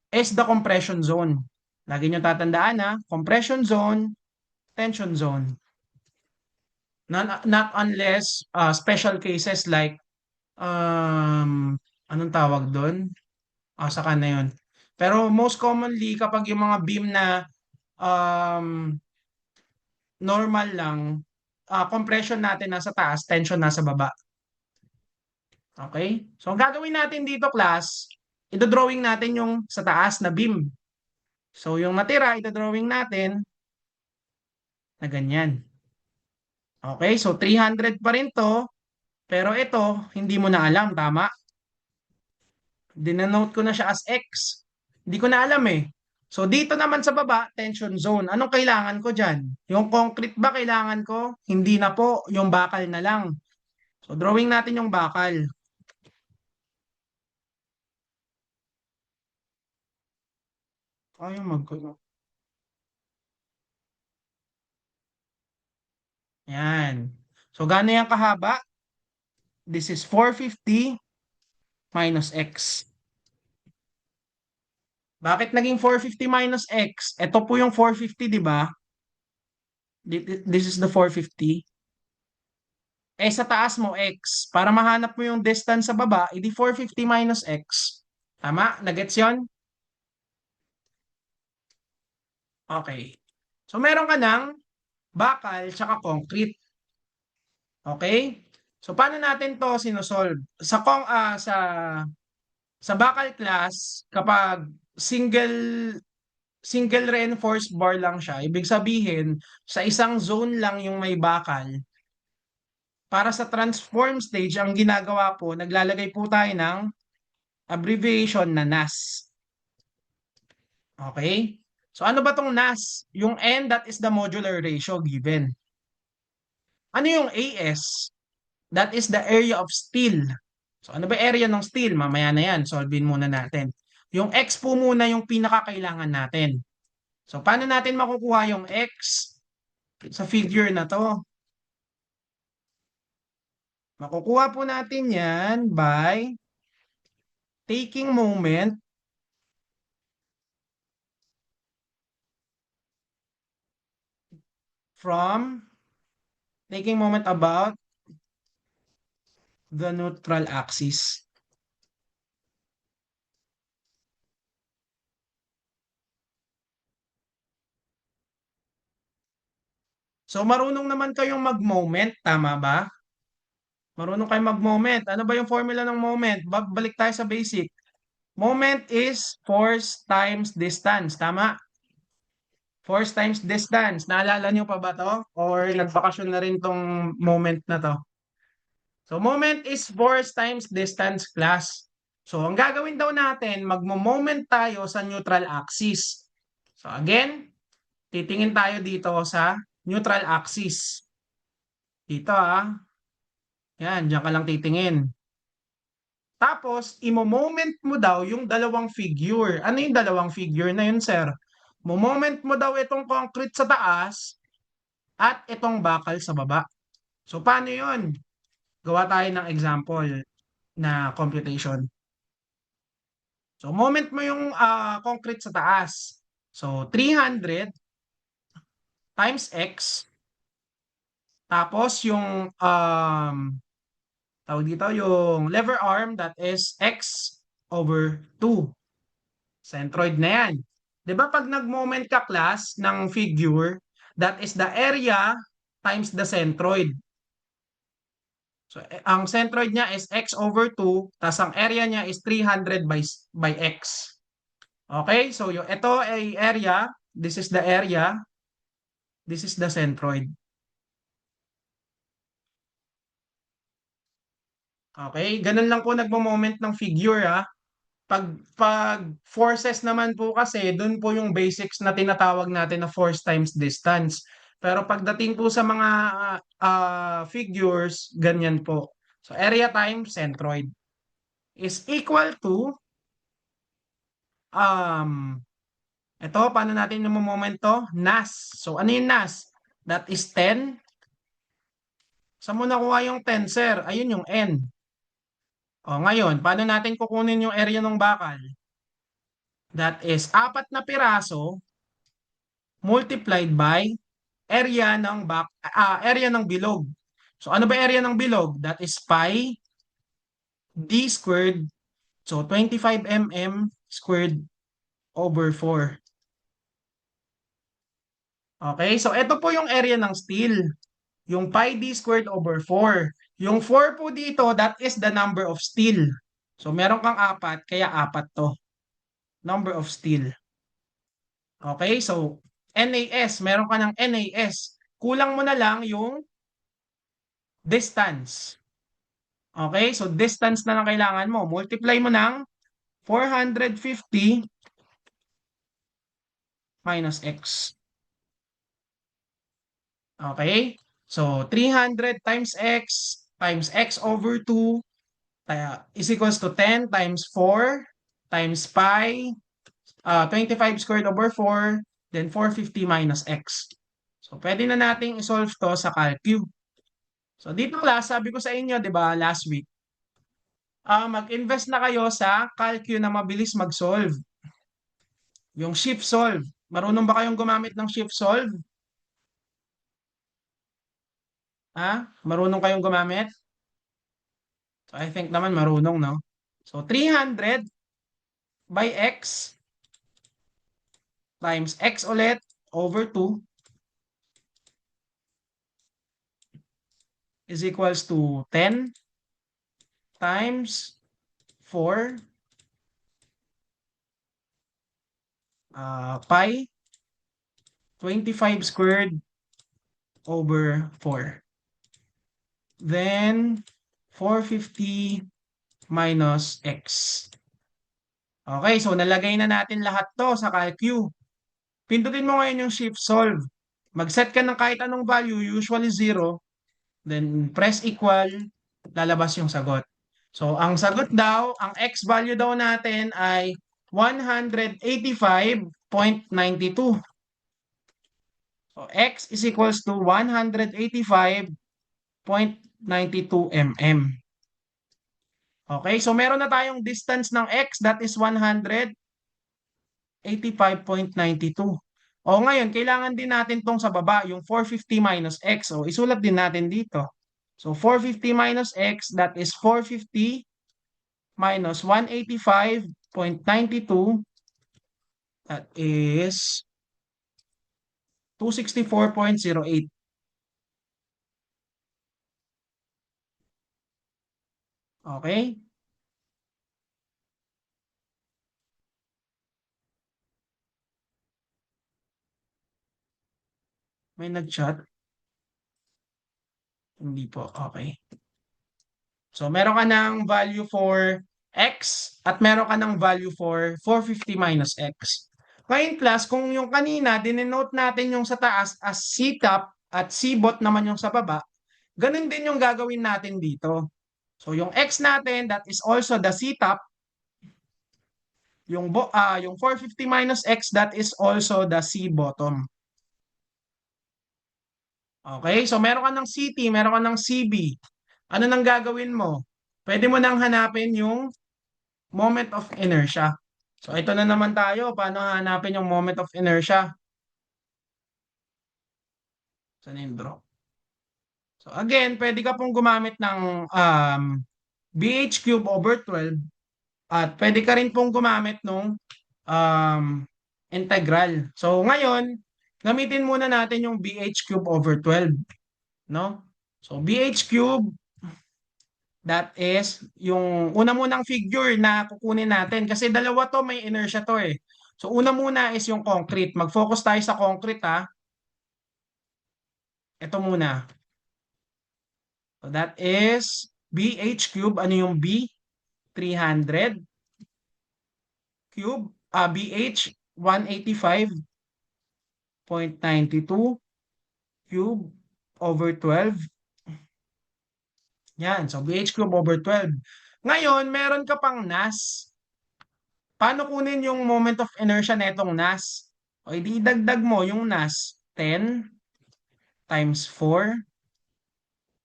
is the compression zone. Lagi nyo tatandaan na, compression zone, tension zone. Not unless special cases like, anong tawag doon? Saka na yun. Pero most commonly, kapag yung mga beam na um, normal lang, compression natin nasa taas, tension nasa baba. Okay? So, ang gagawin natin dito, class, ito-drawing natin yung sa taas na beam. So, yung natira, ito-drawing natin na ganyan. Okay? So, 300 pa rin to. Pero ito, hindi mo na alam, tama? Dinanote ko na siya as X. Hindi ko na alam eh. So, dito naman sa baba, tension zone. Anong kailangan ko dyan? Yung concrete ba kailangan ko? Hindi na po. Yung bakal na lang. So, drawing natin yung bakal. Ayaw mag... Yan. So, gaano yan kahaba? This is 450 minus X. Bakit naging 450 minus X? Ito po yung 450, di ba? This is the 450. Eh, sa taas mo, X. Para mahanap mo yung distance sa baba, edi 450 minus X. Tama? Nagets yun? Okay. So, meron ka ng bakal tsaka concrete. Okay? So, paano natin to sinosolve? Sa bakal class, kapag single reinforced bar lang siya, ibig sabihin, sa isang zone lang yung may bakal. Para sa transform stage, ang ginagawa po, naglalagay po tayo ng abbreviation na NAS. Okay? So ano ba tong NAS? Yung N, that is the modular ratio given. Ano yung AS? That is the area of steel. So ano ba area ng steel? Mamaya na yan. Solvein muna natin. Yung x po muna yung pinakakailangan natin. So paano natin makukuha yung x sa figure na to? Makukuha po natin yan by taking moment from taking moment about the neutral axis. So marunong naman kayong mag-moment, tama ba? Marunong kayong mag-moment. Ano ba yung formula ng moment? Balik tayo sa basic. Moment is force times distance, tama? Force times distance. Naalala nyo pa ba to? Or nagbakasyon na rin tong moment na to? So moment is force times distance class. So ang gagawin daw natin, magmo-moment tayo sa neutral axis. So again, titingin tayo dito sa neutral axis. Dito Yan, diyan ka lang titingin. Tapos, imo-moment mo daw yung dalawang figure. Ano yung dalawang figure na yun, sir? Mo-moment mo daw itong concrete sa taas at itong bakal sa baba. So, paano yun? Gawa tayo ng example na computation. So, moment mo yung concrete sa taas. So, 300 times x. Tapos, yung tawag dito, yung lever arm, that is x over 2. Centroid na yan. 'Di ba pag nag-moment ka class ng figure, that is the area times the centroid. So ang centroid niya is x over 2, tas ang area niya is 300 by x. Okay? So yung ito ay area, this is the area, this is the centroid. Okay? Ganun lang po nagmo-moment ng figure Pag forces naman po kasi, dun po yung basics na tinatawag natin na force times distance. Pero pagdating po sa mga figures, ganyan po. So area times centroid is equal to, um, ito, paano natin yung moment to? NAS. So ano yung NAS? That is 10. Saan mo nakuha yung 10, sir? Ayun yung N. O ngayon, paano natin kukunin yung area ng bakal? That is apat na piraso multiplied by area ng bilog. So ano ba area ng bilog? That is pi d squared. So 25 mm squared over 4. Okay? So ito po yung area ng steel. Yung pi d squared over 4. Yung 4 po dito, that is the number of steel. So meron kang apat, kaya apat to. Number of steel. Okay? So NAS, meron ka ng NAS. Kulang mo na lang yung distance. Okay? So, distance na lang kailangan mo. Multiply mo ng 450 minus x. Okay? So, 300 times x over 2 is equals to 10 times 4 times pi 25 squared over 4, then 450 minus x. So, pwede na nating isolve to sa calcu. So, dito class, sabi ko sa inyo, di ba, last week, mag-invest na kayo sa calcu na mabilis mag-solve. Yung shift solve. Marunong ba kayong gumamit ng shift solve? Marunong kayong gumamit? So, I think naman marunong, no? So, 300 by x times x ulit over 2 is equals to 10 times 4 pi 25 squared over 4. Then, 450 minus x. Okay, so nalagay na natin lahat to sa calcu. Pindutin mo ngayon yung shift solve. Mag-set ka ng kahit anong value, usually 0. Then press equal, lalabas yung sagot. So, ang sagot daw, ang x value daw natin ay 185.92. So, x is equals to 185.92 mm. Okay, so meron na tayong distance ng x, that is 185.92. O ngayon, kailangan din natin tong sa baba, yung 450 minus x. O isulat din natin dito. So 450 minus x, that is 450 minus 185.92, that is 264.08. Okay? May nag-chat? Hindi po. Okay. So, meron ka ng value for x at meron ka ng value for 450 minus x. Ngayon class, kung yung kanina, dinenote natin yung sa taas as C-top at C-bot naman yung sa baba, ganun din yung gagawin natin dito. So, yung x natin, that is also the C-top. Yung 450 minus x, that is also the C-bottom. Okay? So, meron ka ng CT, meron ka ng CB. Ano nang gagawin mo? Pwede mo nang hanapin yung moment of inertia. So, ito na naman tayo. Paano hanapin yung moment of inertia? Saan yung draw? So, again, pwede ka pong gumamit ng BH cube over 12 at pwede ka rin pong gumamit ng um, integral. So, ngayon, gamitin muna natin yung BH cube over 12. No? So, BH cube, that is yung una munang figure na kukunin natin. Kasi dalawa to, may inertia to eh. So, una muna is yung concrete. Mag-focus tayo sa concrete ha. Ito muna. So, that is BH cube. Ano yung B? 300 cube. BH 185.92 cube over 12. Yan. So, BH cube over 12. Ngayon, meron ka pang NAS. Paano kunin yung moment of inertia netong NAS? O, ididagdag mo yung NAS. 10 times 4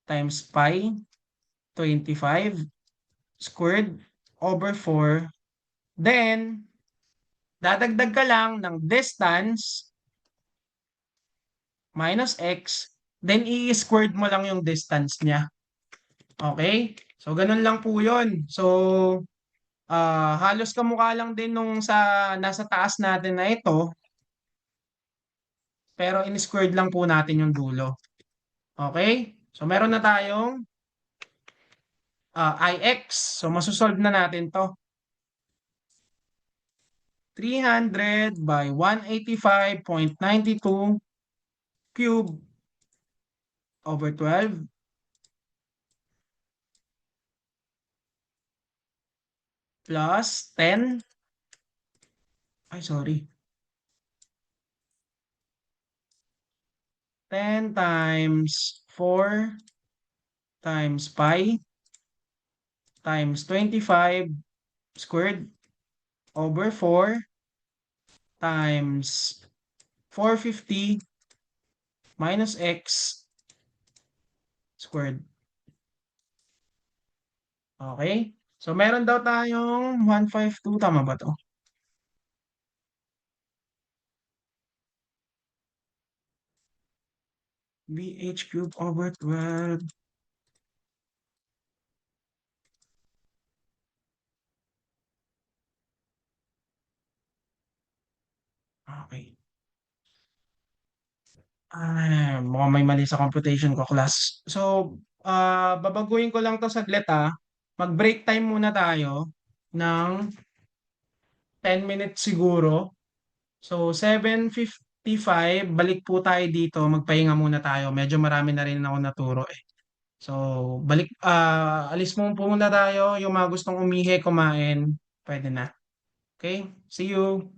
times pi 25 squared over 4. Then, dadagdag ka lang ng distance minus x. Then, i-squared mo lang yung distance niya. Okay? So, ganun lang po yun. So, halos kamukha lang din nung sa nasa taas natin na ito. Pero in-squared lang po natin yung dulo. Okay? So, meron na tayong Ix. So, masosolve na natin to. 300 by 185.92 cube over 12 plus 10. Ay, sorry. 10 times 4 times pi times 25 squared over 4 times 450 minus x squared. Okay? So, meron daw tayong 152. Tama ba to? BH cube over 12. Okay. Mukhang may mali sa computation ko, class. So, babaguhin ko lang to saglit ah. Mag-break time muna tayo ng 10 minutes siguro. So, 7:55, balik po tayo dito. Magpahinga muna tayo. Medyo marami na rin ako naturo eh. So, alis mo po muna tayo. Yung mga gustong umihi, kumain, pwede na. Okay? See you!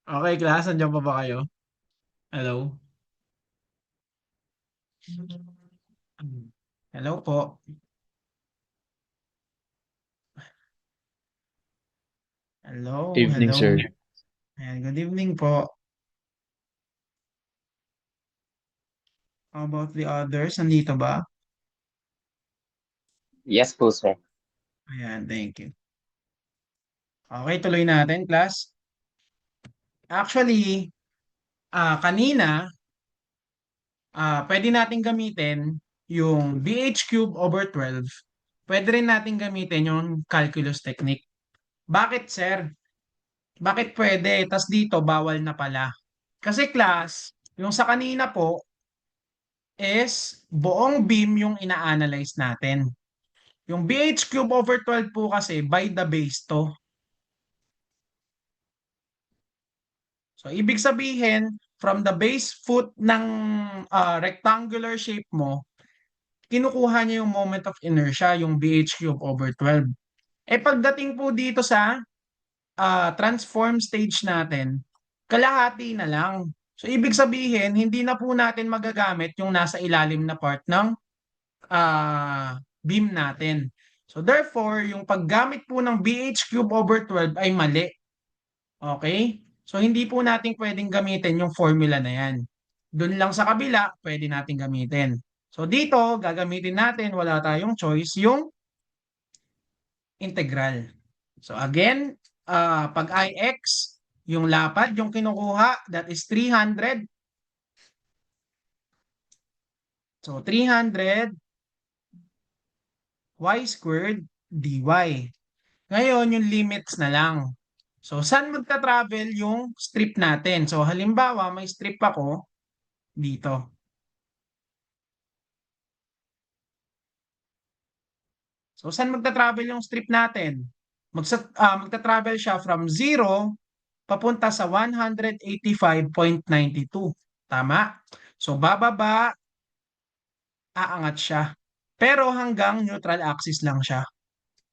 Okay, class, nandiyan pa ba kayo? Hello? Hello po. Hello, Evening, hello. sir. Ayan, good evening po. How about the others? Nandito ba? Yes po, sir. Ayan, thank you. Okay, tuloy natin, class. Actually, kanina, pwede natin gamitin yung BH cube over 12. Pwede rin natin gamitin yung calculus technique. Bakit, sir? Bakit pwede? Tas dito, bawal na pala. Kasi class, yung sa kanina po is buong beam yung ina-analyze natin. Yung BH cube over 12 po kasi by the base to. So, ibig sabihin, from the base foot ng rectangular shape mo, kinukuha niya yung moment of inertia, yung BH cube over 12. Eh pagdating po dito sa transform stage natin, kalahati na lang. So, ibig sabihin, hindi na po natin magagamit yung nasa ilalim na part ng beam natin. So, therefore, yung paggamit po ng BH cube over 12 ay mali. Okay? So, hindi po natin pwedeng gamitin yung formula na yan. Doon lang sa kabila, pwede natin gamitin. So, dito, gagamitin natin, wala tayong choice, yung integral. So, again, pag Ix, yung lapad, yung kinukuha, that is 300. So, 300 y squared dy. Ngayon, yung limits na lang. So, saan magta-travel yung strip natin? So, halimbawa, may strip ako dito. So, saan magta-travel yung strip natin? Magta-travel siya from 0 papunta sa 185.92. Tama? So, bababa, aangat siya. Pero hanggang neutral axis lang siya.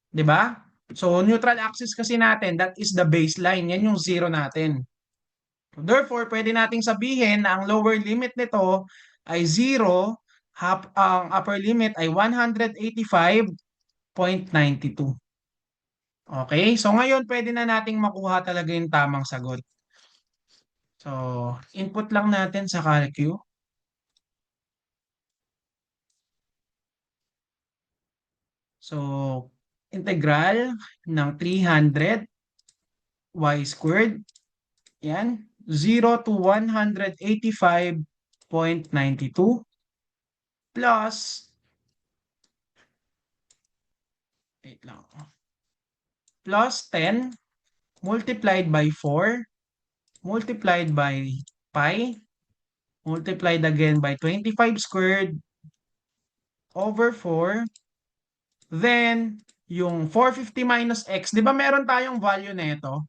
'Di ba? So, neutral axis kasi natin, that is the baseline. Yan yung zero natin. Therefore, pwede nating sabihin na ang lower limit nito ay 0, ang upper limit ay 185.92. Okay? So, ngayon pwede na nating makuha talaga yung tamang sagot. So, input lang natin sa calcu. So, integral ng 300 y squared. Yan. 0 to 185.92 plus, wait lang, plus 10 multiplied by 4 multiplied by pi multiplied again by 25 squared over 4. Then, yung 450 minus x, di ba meron tayong value nito?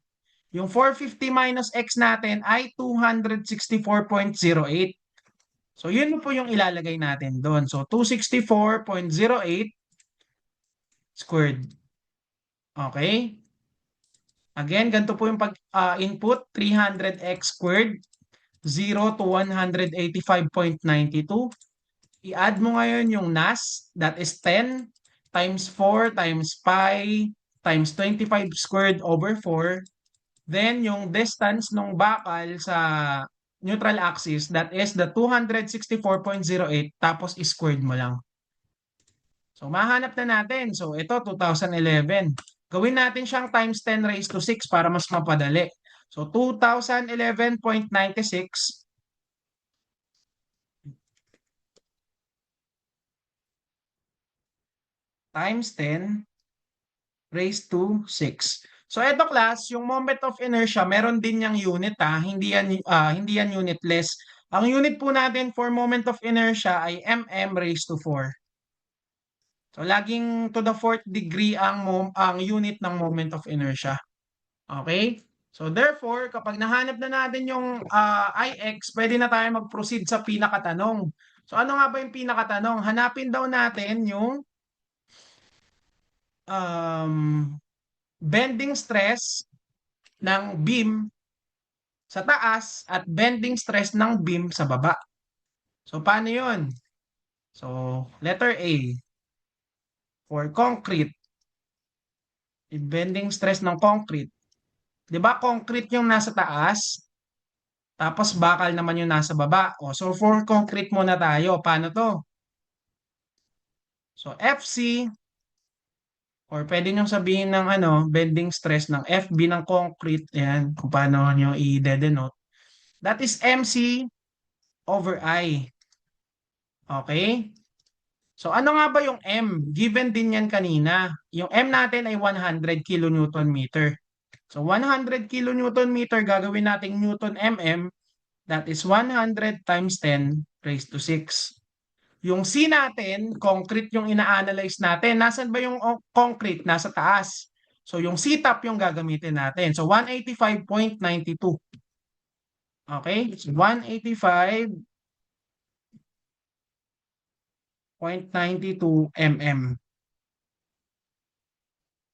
Yung 450 minus x natin ay 264.08. So, yun po yung ilalagay natin doon. So, 264.08 squared. Okay? Again, ganito po yung input, 300x squared, 0 to 185.92. I-add mo ngayon yung NAS, that is 10 times 4 times pi times 25 squared over 4. Then, yung distance ng bakal sa neutral axis, that is the 264.08, tapos squared mo lang. So, mahanap na natin. So, ito, 2011. Gawin natin siyang times 10 raised to 6 para mas mapadali. So, 2011.96 times 10 raised to 6. So, ito class, yung moment of inertia, meron din yung unit ha. Hindi yan unitless. Ang unit po natin for moment of inertia ay mm raised to 4. So, laging to the fourth degree ang unit ng moment of inertia. Okay? So, therefore, kapag nahanap na natin yung Ix, pwede na tayo mag-proceed sa pinakatanong. So, ano nga ba yung pinakatanong? Hanapin daw natin yung um, bending stress ng beam sa taas at bending stress ng beam sa baba. So, paano yun? So, letter A, for concrete, yung bending stress ng concrete. Di ba concrete yung nasa taas, tapos bakal naman yung nasa baba. O, so, for concrete muna tayo. Paano to? So, FC, or pwede nyo sabihin ng bending stress ng FB ng concrete. Yan, kung paano nyo i-denote. That is MC over I. Okay? So ano nga ba yung M? Given din yan kanina. Yung M natin ay 100 kilonewton meter. So 100 kilonewton meter gagawin nating Newton mm. That is 100 times 10 raised to 6. Yung C natin, concrete yung ina-analyze natin. Nasaan ba yung concrete? Nasa taas. So yung C-top yung gagamitin natin. So 185.92. Okay? So 185.92 mm.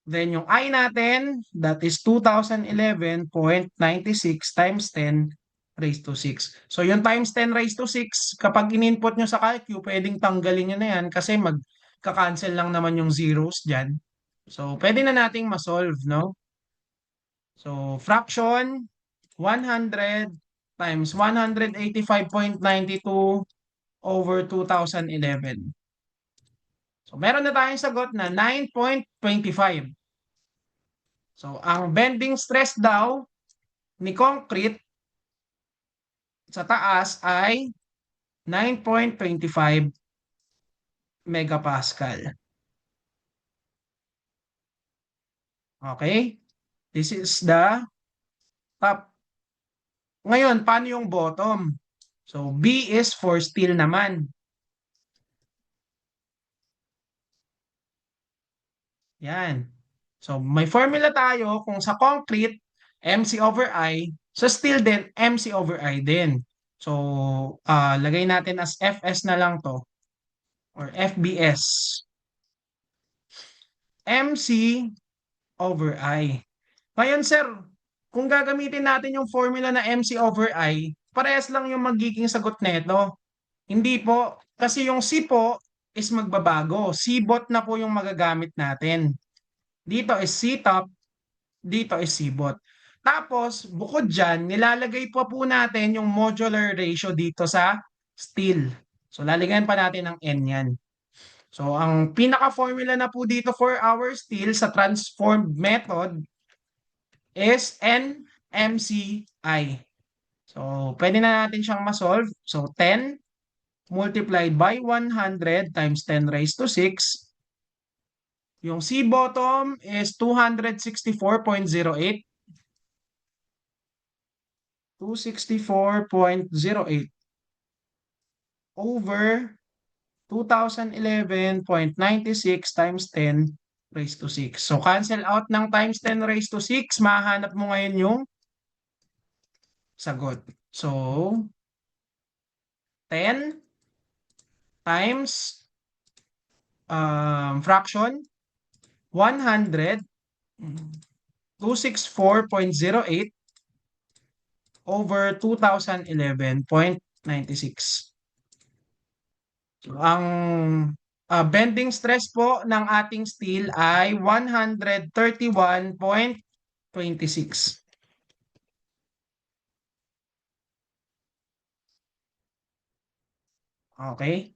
Then yung I natin, that is 2011.96 times 10 raised to 6. So yung times 10 raised to 6, kapag in-input nyo sa calcu, pwedeng tanggalin nyo na yan kasi magka-cancel lang naman yung zeros dyan. So pwede na nating ma-solve, no? So fraction, 100 times 185.92 over 2011. So meron na tayong sagot na 9.25. So, ang bending stress daw ni concrete sa taas ay 9.25 megapascal. Okay? This is the top. Ngayon, paano yung bottom? So, B is for steel naman. Yan. So, may formula tayo kung sa concrete, MC over I. Sa steel din, MC over I din. So, lagay natin as FS na lang to or FBS. MC over I. Ngayon, sir, kung gagamitin natin yung formula na MC over I, parehas lang yung magiging sagot nito. Hindi po. Kasi yung C po is magbabago. C-bot na po yung magagamit natin. Dito is C-top, dito is C-bot. Tapos, bukod dyan, nilalagay po natin yung modular ratio dito sa steel. So, lalagyan pa natin ng N yan. So, ang pinaka-formula na po dito for our steel sa transformed method is NMCI. So, pwede na natin siyang ma-solve. So, 10 multiplied by 100 times 10 raised to 6. Yung C bottom is 264.08. 264.08 over 2011.96 times 10 raised to 6. So, cancel out ng times 10 raised to 6. Mahanap mo ngayon yung sagot. So, 10 times fraction 100, 264.08 over 2011.96. So, ang bending stress po ng ating steel ay 131.26. Okay?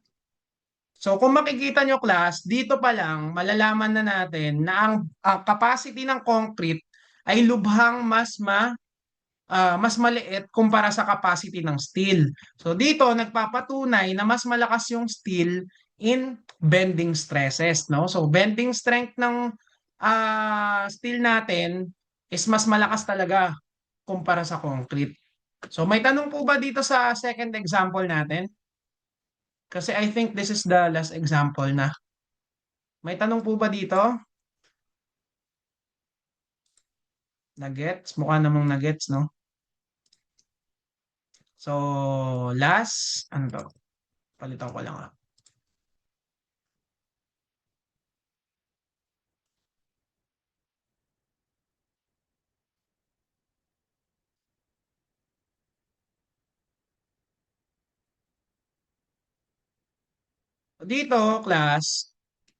So kung makikita nyo class, dito pa lang malalaman na natin na ang capacity ng concrete ay lubhang mas maliit kumpara sa capacity ng steel. So dito nagpapatunay na mas malakas yung steel in bending stresses, no? So bending strength ng steel natin is mas malakas talaga kumpara sa concrete. So may tanong po ba dito sa second example natin? Kasi I think this is the last example na. May tanong po ba dito? Nagets? Mukha namang nagets, no? So, last, ano to? Palitan ko lang ah. Dito, class,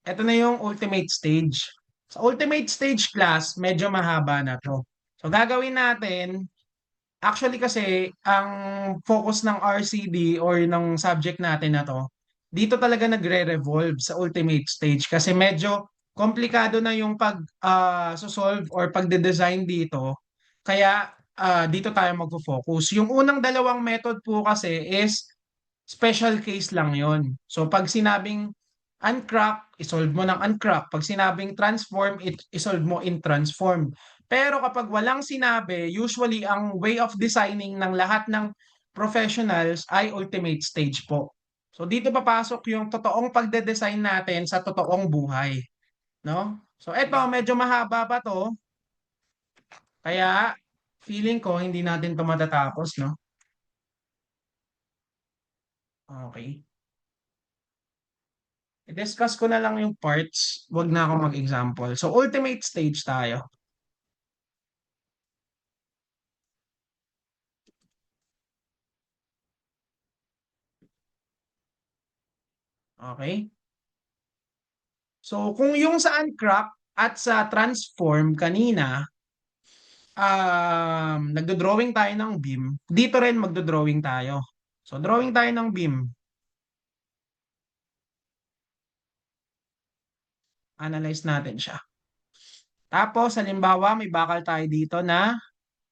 ito na yung ultimate stage. Sa ultimate stage class, medyo mahaba na to. So gagawin natin, actually kasi ang focus ng RCD or ng subject natin na to, dito talaga nagre-revolve sa ultimate stage kasi medyo komplikado na yung solve or pagde-design dito. Kaya dito tayo magfo-focus. Yung unang dalawang method po kasi is special case lang yon. So pag sinabing uncrack, isolve mo ng uncrack. Pag sinabing transform, isolve mo in transform. Pero kapag walang sinabi, usually ang way of designing ng lahat ng professionals ay ultimate stage po. So dito papasok yung totoong pagde-design natin sa totoong buhay, no? So eto, medyo mahaba pa to, kaya feeling ko hindi natin to matatapos, no? Okay. I-discuss ko na lang yung parts, wag na ako mag-example. So ultimate stage tayo. Okay? So kung yung sa uncrack at sa transform kanina, nagdo-drawing tayo ng beam, dito rin magdo-drawing tayo. So drawing tayo ng beam, analyze natin siya. Tapos halimbawa may bakal tayo dito na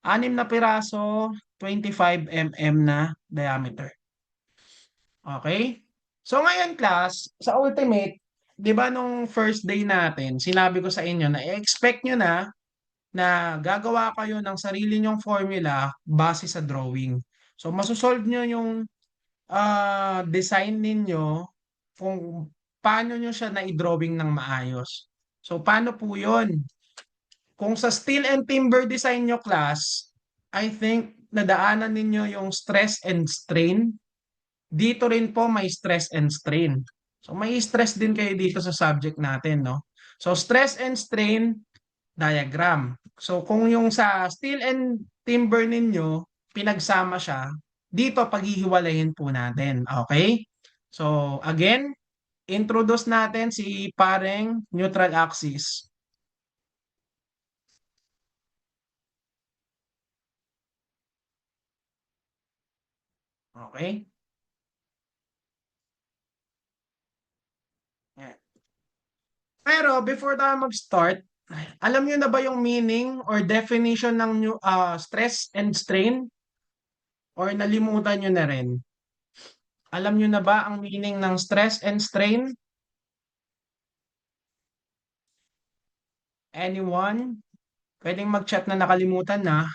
6 na piraso, 25 mm na diameter. Okay? So ngayon class, sa ultimate, 'di ba nung first day natin, sinabi ko sa inyo na i-expect nyo na gagawa kayo ng sarili nyong formula base sa drawing. So masosolve nyo yung design ninyo kung paano nyo siya na-drawing ng maayos. So paano po 'yon? Kung sa steel and timber design nyo class, I think nadaanan ninyo yung stress and strain. Dito rin po may stress and strain. So may stress din kayo dito sa subject natin, no? So stress and strain diagram. So kung yung sa steel and timber ninyo, pinagsama siya, dito paghihiwalayin po natin. Okay? So again, introduce natin si pareng neutral axis. Okay? Yan. Pero before tayo mag-start, alam niyo na ba yung meaning or definition ng stress and strain? Or nalimutan niyo na rin? Alam niyo na ba ang meaning ng stress and strain? Anyone? Pwedeng mag-chat na nakalimutan na.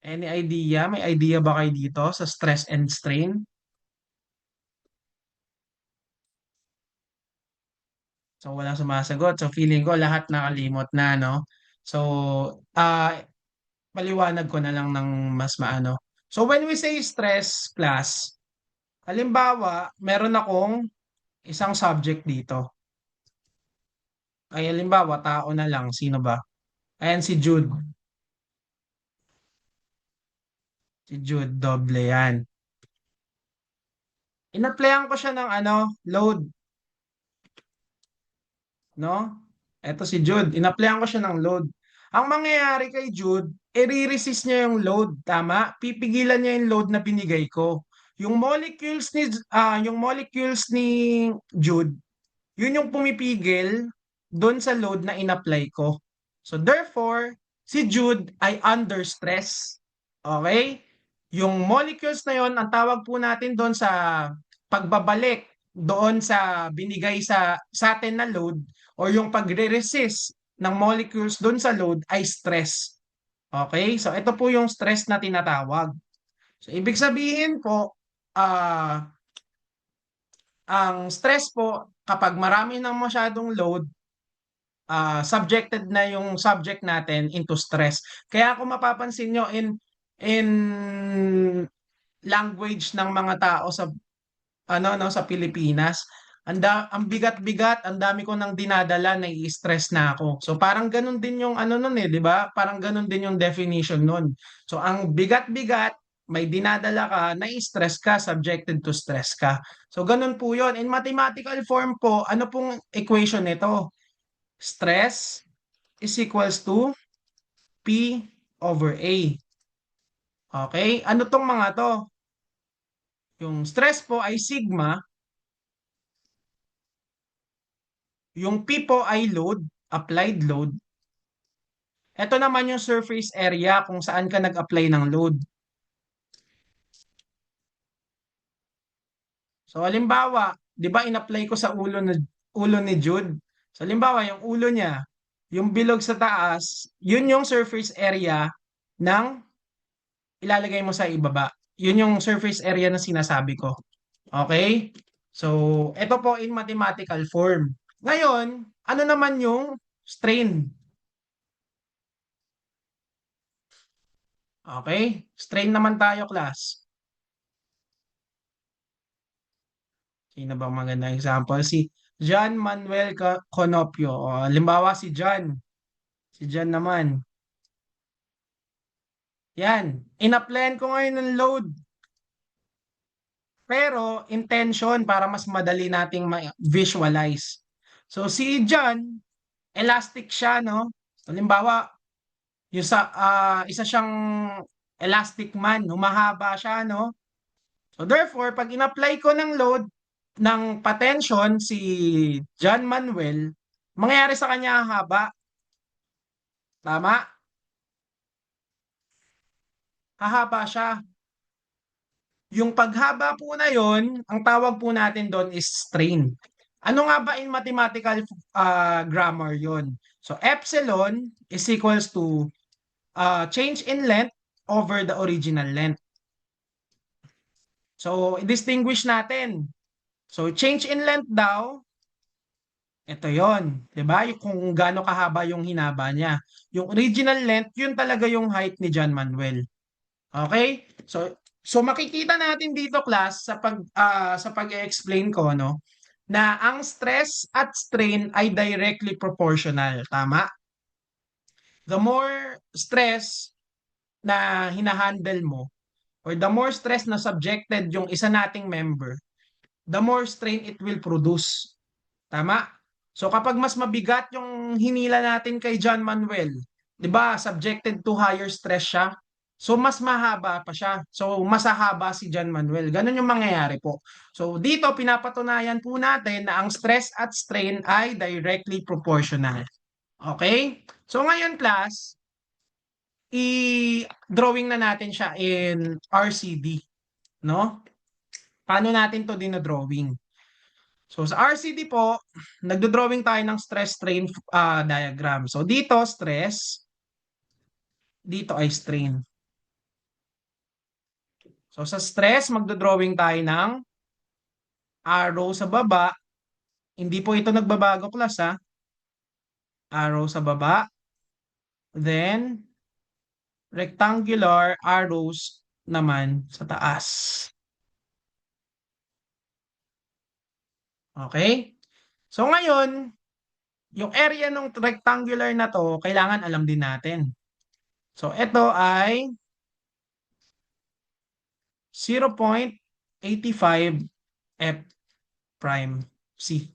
Any idea? May idea ba kayo dito sa stress and strain? So wala sumasagot. So feeling ko lahat nakalimot na, no? So paliwanag ko na lang ng mas maano. So when we say stress class, halimbawa, meron akong isang subject dito. Ay halimbawa, tao na lang. Sino ba? Ayan si Jude. Si Jude, doble yan. Inaplayan ko siya ng load, no? Eto si Jude, inaplayan ko siya ng load. Ang mangyayari kay Jude, i-resist niya yung load, tama? Pipigilan niya yung load na binigay ko. Yung molecules ni Jude, yun yung pumipigil doon sa load na in-apply ko. So therefore, si Jude ay under stress. Okay? Yung molecules na yon, ang tawag po natin doon sa pagbabalik doon sa binigay sa atin na load or yung pagre-resist ng molecules doon sa load ay stress. Okay? So ito po yung stress na tinatawag. So ibig sabihin po, ang stress po kapag marami ng masyadong load, subjected na yung subject natin into stress. Kaya kung mapapansin nyo in language ng mga tao sa sa Pilipinas, ang bigat-bigat, ang dami ko nang dinadala, nai-stress na ako. So parang ganun din yung ano nun eh, 'di ba? Parang ganun din yung definition nun. So ang bigat-bigat, may dinadala ka, nai-stress ka, subjected to stress ka. So ganun po 'yon. In mathematical form po, ano pong equation nito? Stress is equals to P over A. Okay? Ano tong mga to? Yung stress po ay sigma, yung P po ay load, applied load. Ito naman yung surface area kung saan ka nag-apply ng load. So halimbawa, 'di ba in-apply ko sa ulo ni Jude. So halimbawa, yung ulo niya, yung bilog sa taas, yun yung surface area ng ilalagay mo sa ibaba. Yun yung surface area na sinasabi ko. Okay? So, ito po in mathematical form. Ngayon, ano naman yung strain? Okay? Strain naman tayo, class. Sino bang magandang example? Si John Manuel Conopio. O, halimbawa si John. Si John naman. Yan. In-applyan ko ngayon ng load. Pero intention para mas madali nating ma-visualize. So si John, elastic siya, no? Halimbawa, yung isa siyang elastic man, humahaba siya, no? So therefore, pag in-apply ko ng load ng patension si John Manuel, mangyayari sa kanya haba. Tama? Hahaba siya. Yung paghaba po na yon, ang tawag po natin doon is strain. Ano nga ba in mathematical grammar yon? So epsilon is equals to change in length over the original length. So i-distinguish natin. So change in length daw, ito yon, 'di ba? Yung kung gaano kahaba yung hinaba niya. Yung original length, yun talaga yung height ni John Manuel. Okay? So makikita natin dito, class, sa pag-explain ko, no, na ang stress at strain ay directly proportional, tama? The more stress na hinahandle mo or the more stress na subjected yung isa nating member, the more strain it will produce. Tama? So kapag mas mabigat yung hinila natin kay John Manuel, 'di ba, subjected to higher stress siya. So mas mahaba pa siya. So mas hahaba si John Manuel. Ganun yung mangyayari po. So dito pinapatunayan po natin na ang stress at strain ay directly proportional. Okay? So ngayon, class, i-drawing na natin siya in RCD, no? Paano natin to dinodrawing? So sa RCD po, nagdo-drawing tayo ng stress strain diagram. So dito stress, dito ay strain. So sa stress, magdo-drawing tayo ng arrow sa baba. Hindi po ito nagbabago, class, ha. Arrow sa baba. Then rectangular arrows naman sa taas. Okay? So ngayon, yung area ng rectangular na to, kailangan alam din natin. So ito ay 0.85 F prime C.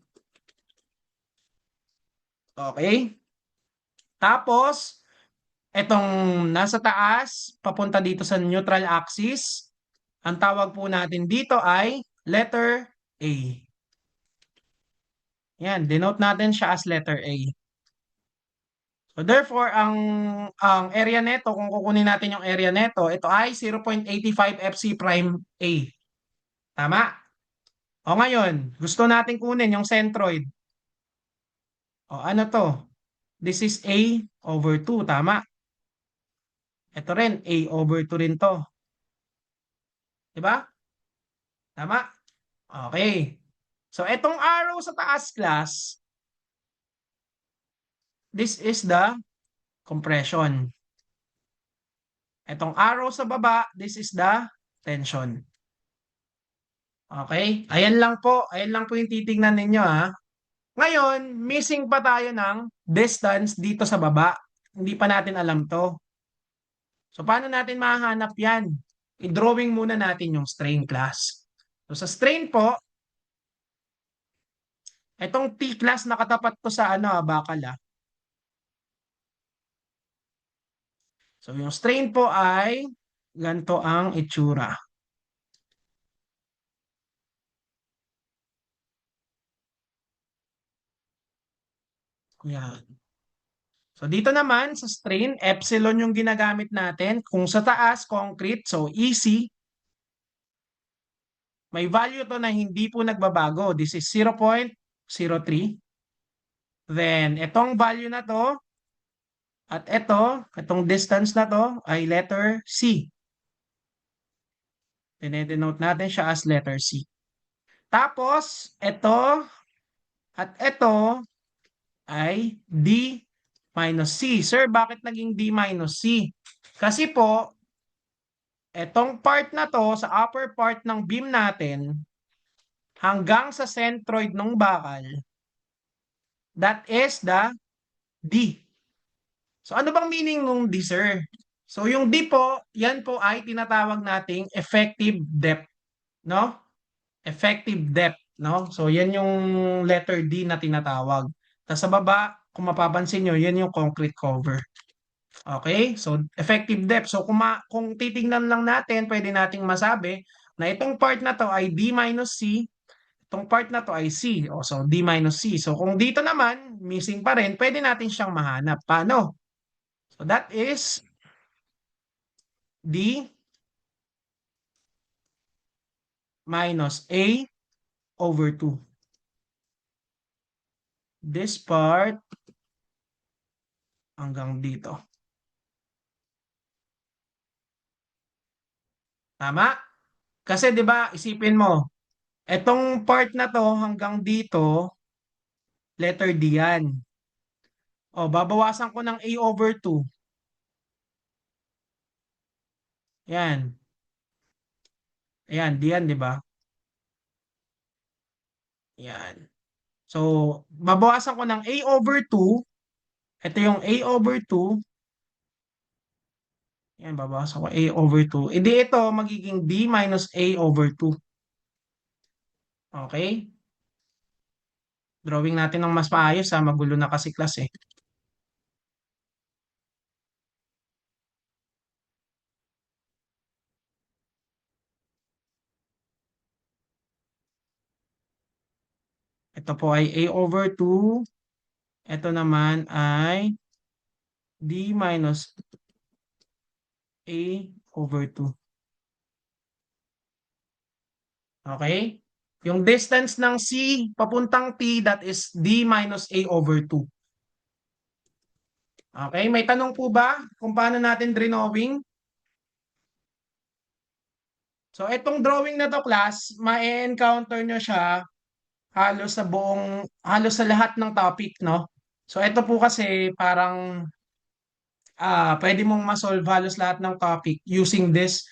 Okay? Tapos, itong nasa taas, papunta dito sa neutral axis, ang tawag po natin dito ay letter A. Yan, denote natin siya as letter A. So therefore, ang area neto, kung kukunin natin yung area neto, ito ay 0.85 FC prime A. Tama? O ngayon, gusto natin kunin yung centroid. O ano to? This is A over 2, tama? Ito rin, A over 2 rin to. Diba? Tama? Okay. So, itong arrow sa taas, class, this is the compression. Itong arrow sa baba, this is the tension. Okay? Ayan lang po yung titignan ninyo ha. Ngayon, missing pa tayo ng distance dito sa baba. Hindi pa natin alam to. So, paano natin mahahanap yan? I-drawing muna natin yung strain class. So, sa strain po, itong T class nakatapat to sa ano, bakal ah. So, yung strain po ay ganito ang itsura. Yan. So, dito naman sa strain, epsilon yung ginagamit natin. Kung sa taas, concrete, so easy. May value to na hindi po nagbabago. This is 0.03. Then, itong value na to, at itong distance na to ay letter C. Dinedenote natin siya as letter C. Tapos, ito at ito ay D minus C. Sir, bakit naging D minus C? Kasi po, etong part na to, sa upper part ng beam natin, hanggang sa centroid ng bakal, that is the D. So ano bang meaning ng D, sir? So yung D po, yan po ay tinatawag nating effective depth, no? Effective depth, no? So yan yung letter D na tinatawag. Tapos sa baba, kung mapapansin nyo, yan yung concrete cover. Okay? So effective depth. So kung titingnan lang natin, pwede nating masabi na itong part na to ay D minus C, itong part na to ay C. O, so D minus C. So kung dito naman, missing pa rin, pwede natin siyang mahanap. Paano? So that is D minus A over 2. This part hanggang dito. Tama? Kasi 'di ba, isipin mo, etong part na to hanggang dito, letter D yan. O, babawasan ko ng A over 2. Yan. Ayan, D yan, 'di ba? Yan. So, babawasan ko ng A over 2. Ito yung A over 2. Yan, babawasan ko A over 2. E di ito, magiging D minus A over 2. Okay? Drawing natin ng mas maayos ha. Magulo na kasi class eh. Ito po ay A over 2. Ito naman ay D minus A over 2. Okay? Yung distance ng C papuntang T, that is D minus A over 2. Okay? May tanong po ba kung paano natin drawing? So, itong drawing na to, class, ma-encounter nyo siya halos sa lahat ng topic, no? So, ito po kasi parang pwede mong ma-solve halos lahat ng topic using this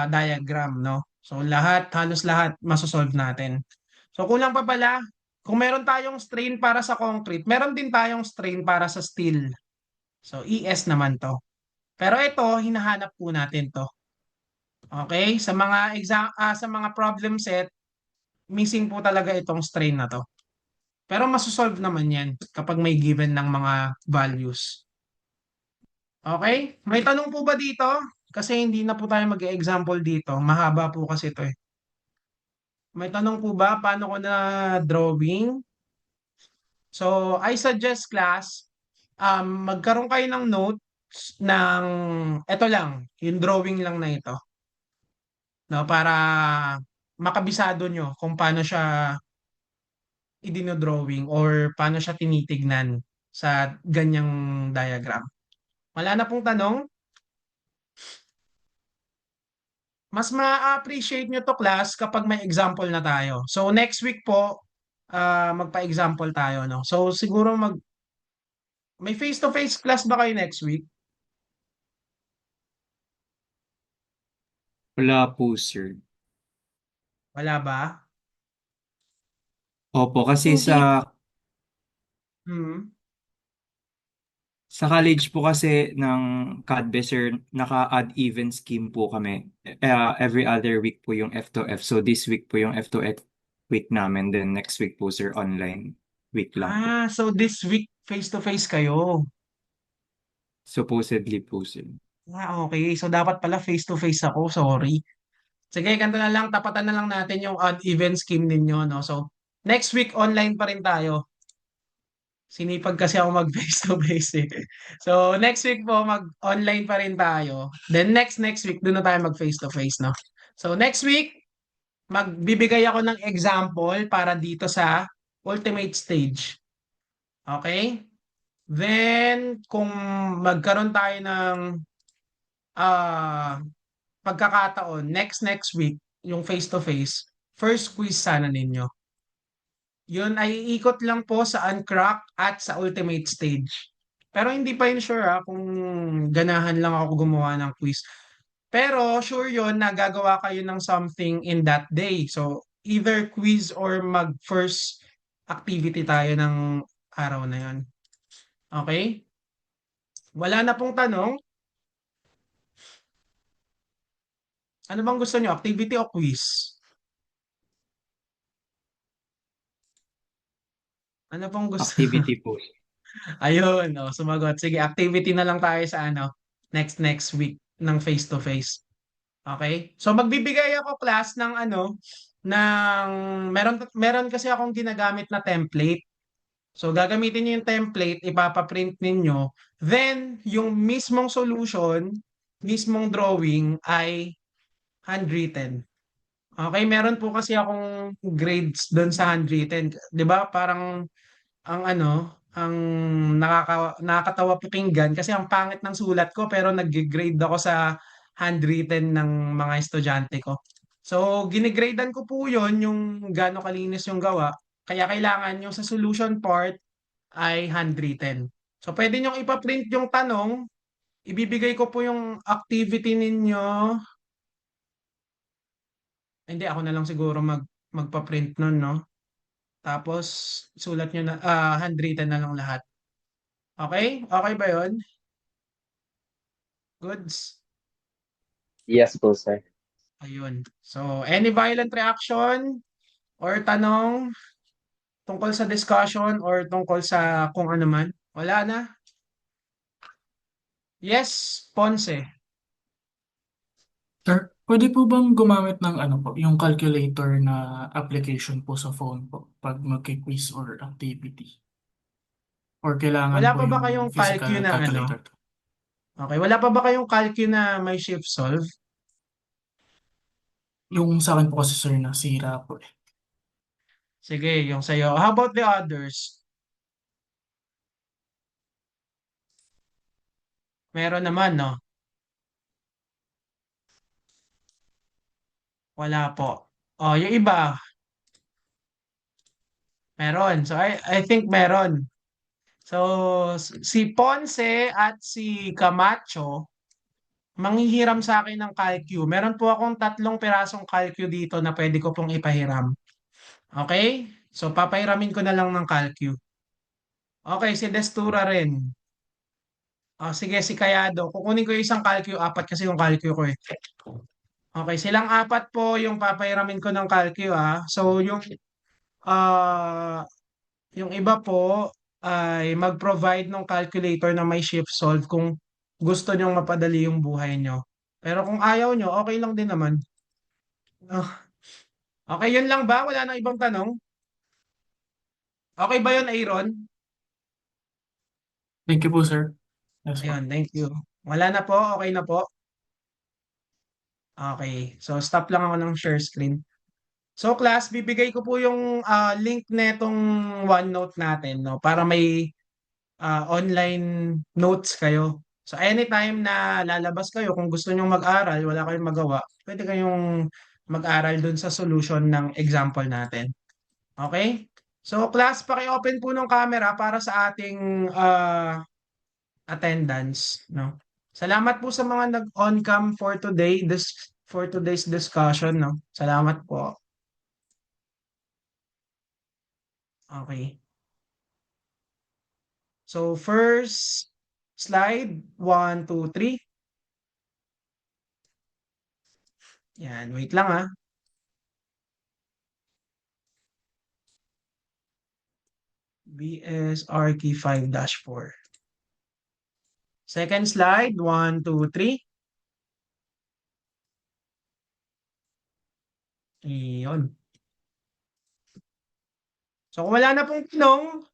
diagram, no? So, halos lahat masosolve natin. So, kulang pa pala, kung meron tayong strain para sa concrete, meron din tayong strain para sa steel. So, ES naman to. Pero ito, hinahanap po natin to. Okay? Sa mga problem set, missing po talaga itong strain na to. Pero masosolve naman yan kapag may given ng mga values. Okay? May tanong po ba dito? Kasi hindi na po tayo mag-example dito. Mahaba po kasi ito eh. May tanong po ba? Paano ko na drawing? So, I suggest class, magkaroon kayo ng notes ng, ito lang, yung drawing lang na ito. No, para makabisado nyo kung paano siya idinodrawing or paano siya tinitignan sa ganyang diagram. Wala na pong tanong? Mas ma-appreciate nyo to, class, kapag may example na tayo. So next week po, magpa-example tayo, no? So siguro may face-to-face class ba kayo next week? Wala po, sir. Wala ba? Opo, kasi Hindi. Hmm. sa college po kasi ng Cadbeser, naka-odd even scheme po kami. Every other week po yung F2F. So this week po yung F2F week namin. Then next week po, sir, online week lang po. So this week face-to-face kayo. Supposedly po, sir. Okay. So dapat pala face-to-face ako. Sorry. Sige, ganito na lang. Tapatan na lang natin yung odd even scheme ninyo, no? So, next week, online pa rin tayo. Sinipag kasi ako mag face-to-face eh. So, next week po, mag-online pa rin tayo. Then next week, doon na tayo mag face-to-face, no? So, next week, magbibigay ako ng example para dito sa ultimate stage. Okay? Then, kung magkaroon tayo ng ah pagkakataon, next week, yung face-to-face, first quiz sana ninyo. Yun ay iikot lang po sa Uncrack at sa Ultimate Stage. Pero hindi pa yun sure kung ganahan lang ako gumawa ng quiz. Pero sure yun na gagawa kayo ng something in that day. So, either quiz or mag-first activity tayo ng araw na yun. Okay? Wala na pong tanong. Ano bang gusto nyo? Activity o quiz? Ano pong gusto? Activity po. Ayun, sumagot. Sige, activity na lang tayo sa next week ng face to face. Okay? So magbibigay ako class ng ng meron kasi akong ginagamit na template. So gagamitin niyo yung template, ipapaprint ninyo, then yung mismong solution, mismong drawing ay handwritten. Okay, meron po kasi akong grades doon sa handwritten. 'Di ba? Parang ang nakakatawa pakinggan kasi ang pangit ng sulat ko pero nag-grade ako sa handwritten ng mga estudyante ko. So, ginigradean ko po yon yung gaano kalinis yung gawa. Kaya kailangan yung sa solution part ay handwritten. So, pwede nyong ipa-print yung tanong. Ibibigay ko po yung activity ninyo. Hindi, ako na lang siguro magpa-print nun, no? Tapos, sulat nyo na, handwritten na lang lahat. Okay? Okay ba yon? Goods. Yes po, sir. Ayun. So, any violent reaction or tanong tungkol sa discussion or tungkol sa kung ano man? Wala na? Yes, Ponce. Sir, pwede po bang gumamit ng ano po, yung calculator na application po sa phone po pag magki-quiz or activity? Or kailangan Wala po pa ba yung kayong physical calcu na calculator? Okay, wala pa ba kayong calcu na may shift solve? Yung sa akin po kasi sir nasira po eh. Sige, yung sa'yo. How about the others? Meron naman, no? Wala po. Oh, yung iba, meron. So, I think meron. So, si Ponce at si Camacho, manghihiram sa akin ng calcu. Meron po akong 3 pirasong calcu dito na pwede ko pong ipahiram. Okay? So, papahiramin ko na lang ng calcu. Okay, si Destura rin. Sige, si Kayado. Kukunin ko yung isang calcu, 4 kasi yung calcu ko eh. Okay, silang 4 po yung papahiramin ko ng calcu So, ah, yung iba po ay mag-provide ng calculator na may shift solve kung gusto nyong mapadali yung buhay nyo. Pero kung ayaw nyo, okay lang din naman. Ah, okay, yun lang ba? Wala nang ibang tanong? Okay ba yun, Aaron? Thank you po sir. Yes po. Ayun, thank you. Wala na po? Okay na po? Okay. So, stop lang ako ng share screen. So, class, bibigay ko po yung link netong OneNote natin, no? Para may online notes kayo. So, anytime na lalabas kayo, kung gusto nyong mag-aral, wala kayong magawa, pwede kayong mag-aral dun sa solution ng example natin. Okay? So, class, paki-open po ng camera para sa ating attendance, no? Salamat po sa mga nag-on cam for today, for today's discussion, no? Salamat po. Okay. So, first slide, 1, 2, 3. Yan, wait lang ah. BSRK 5-4. Second slide, 1, 2, 3. Iyon. So, kung wala na pong tanong,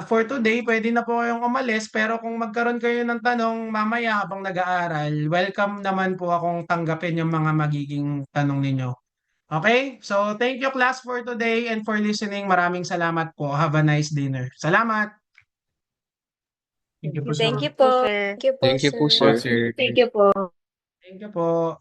for today, pwede na po kayong umalis. Pero kung magkaroon kayo ng tanong mamaya habang nag-aaral, welcome naman po akong tanggapin yung mga magiging tanong ninyo. Okay? So, thank you class for today and for listening. Maraming salamat po. Have a nice dinner. Salamat! Thank you po, Thank sir. you po. sir. Thank you po, Thank you po, sir. sir. Sir. Thank you po. Thank you po.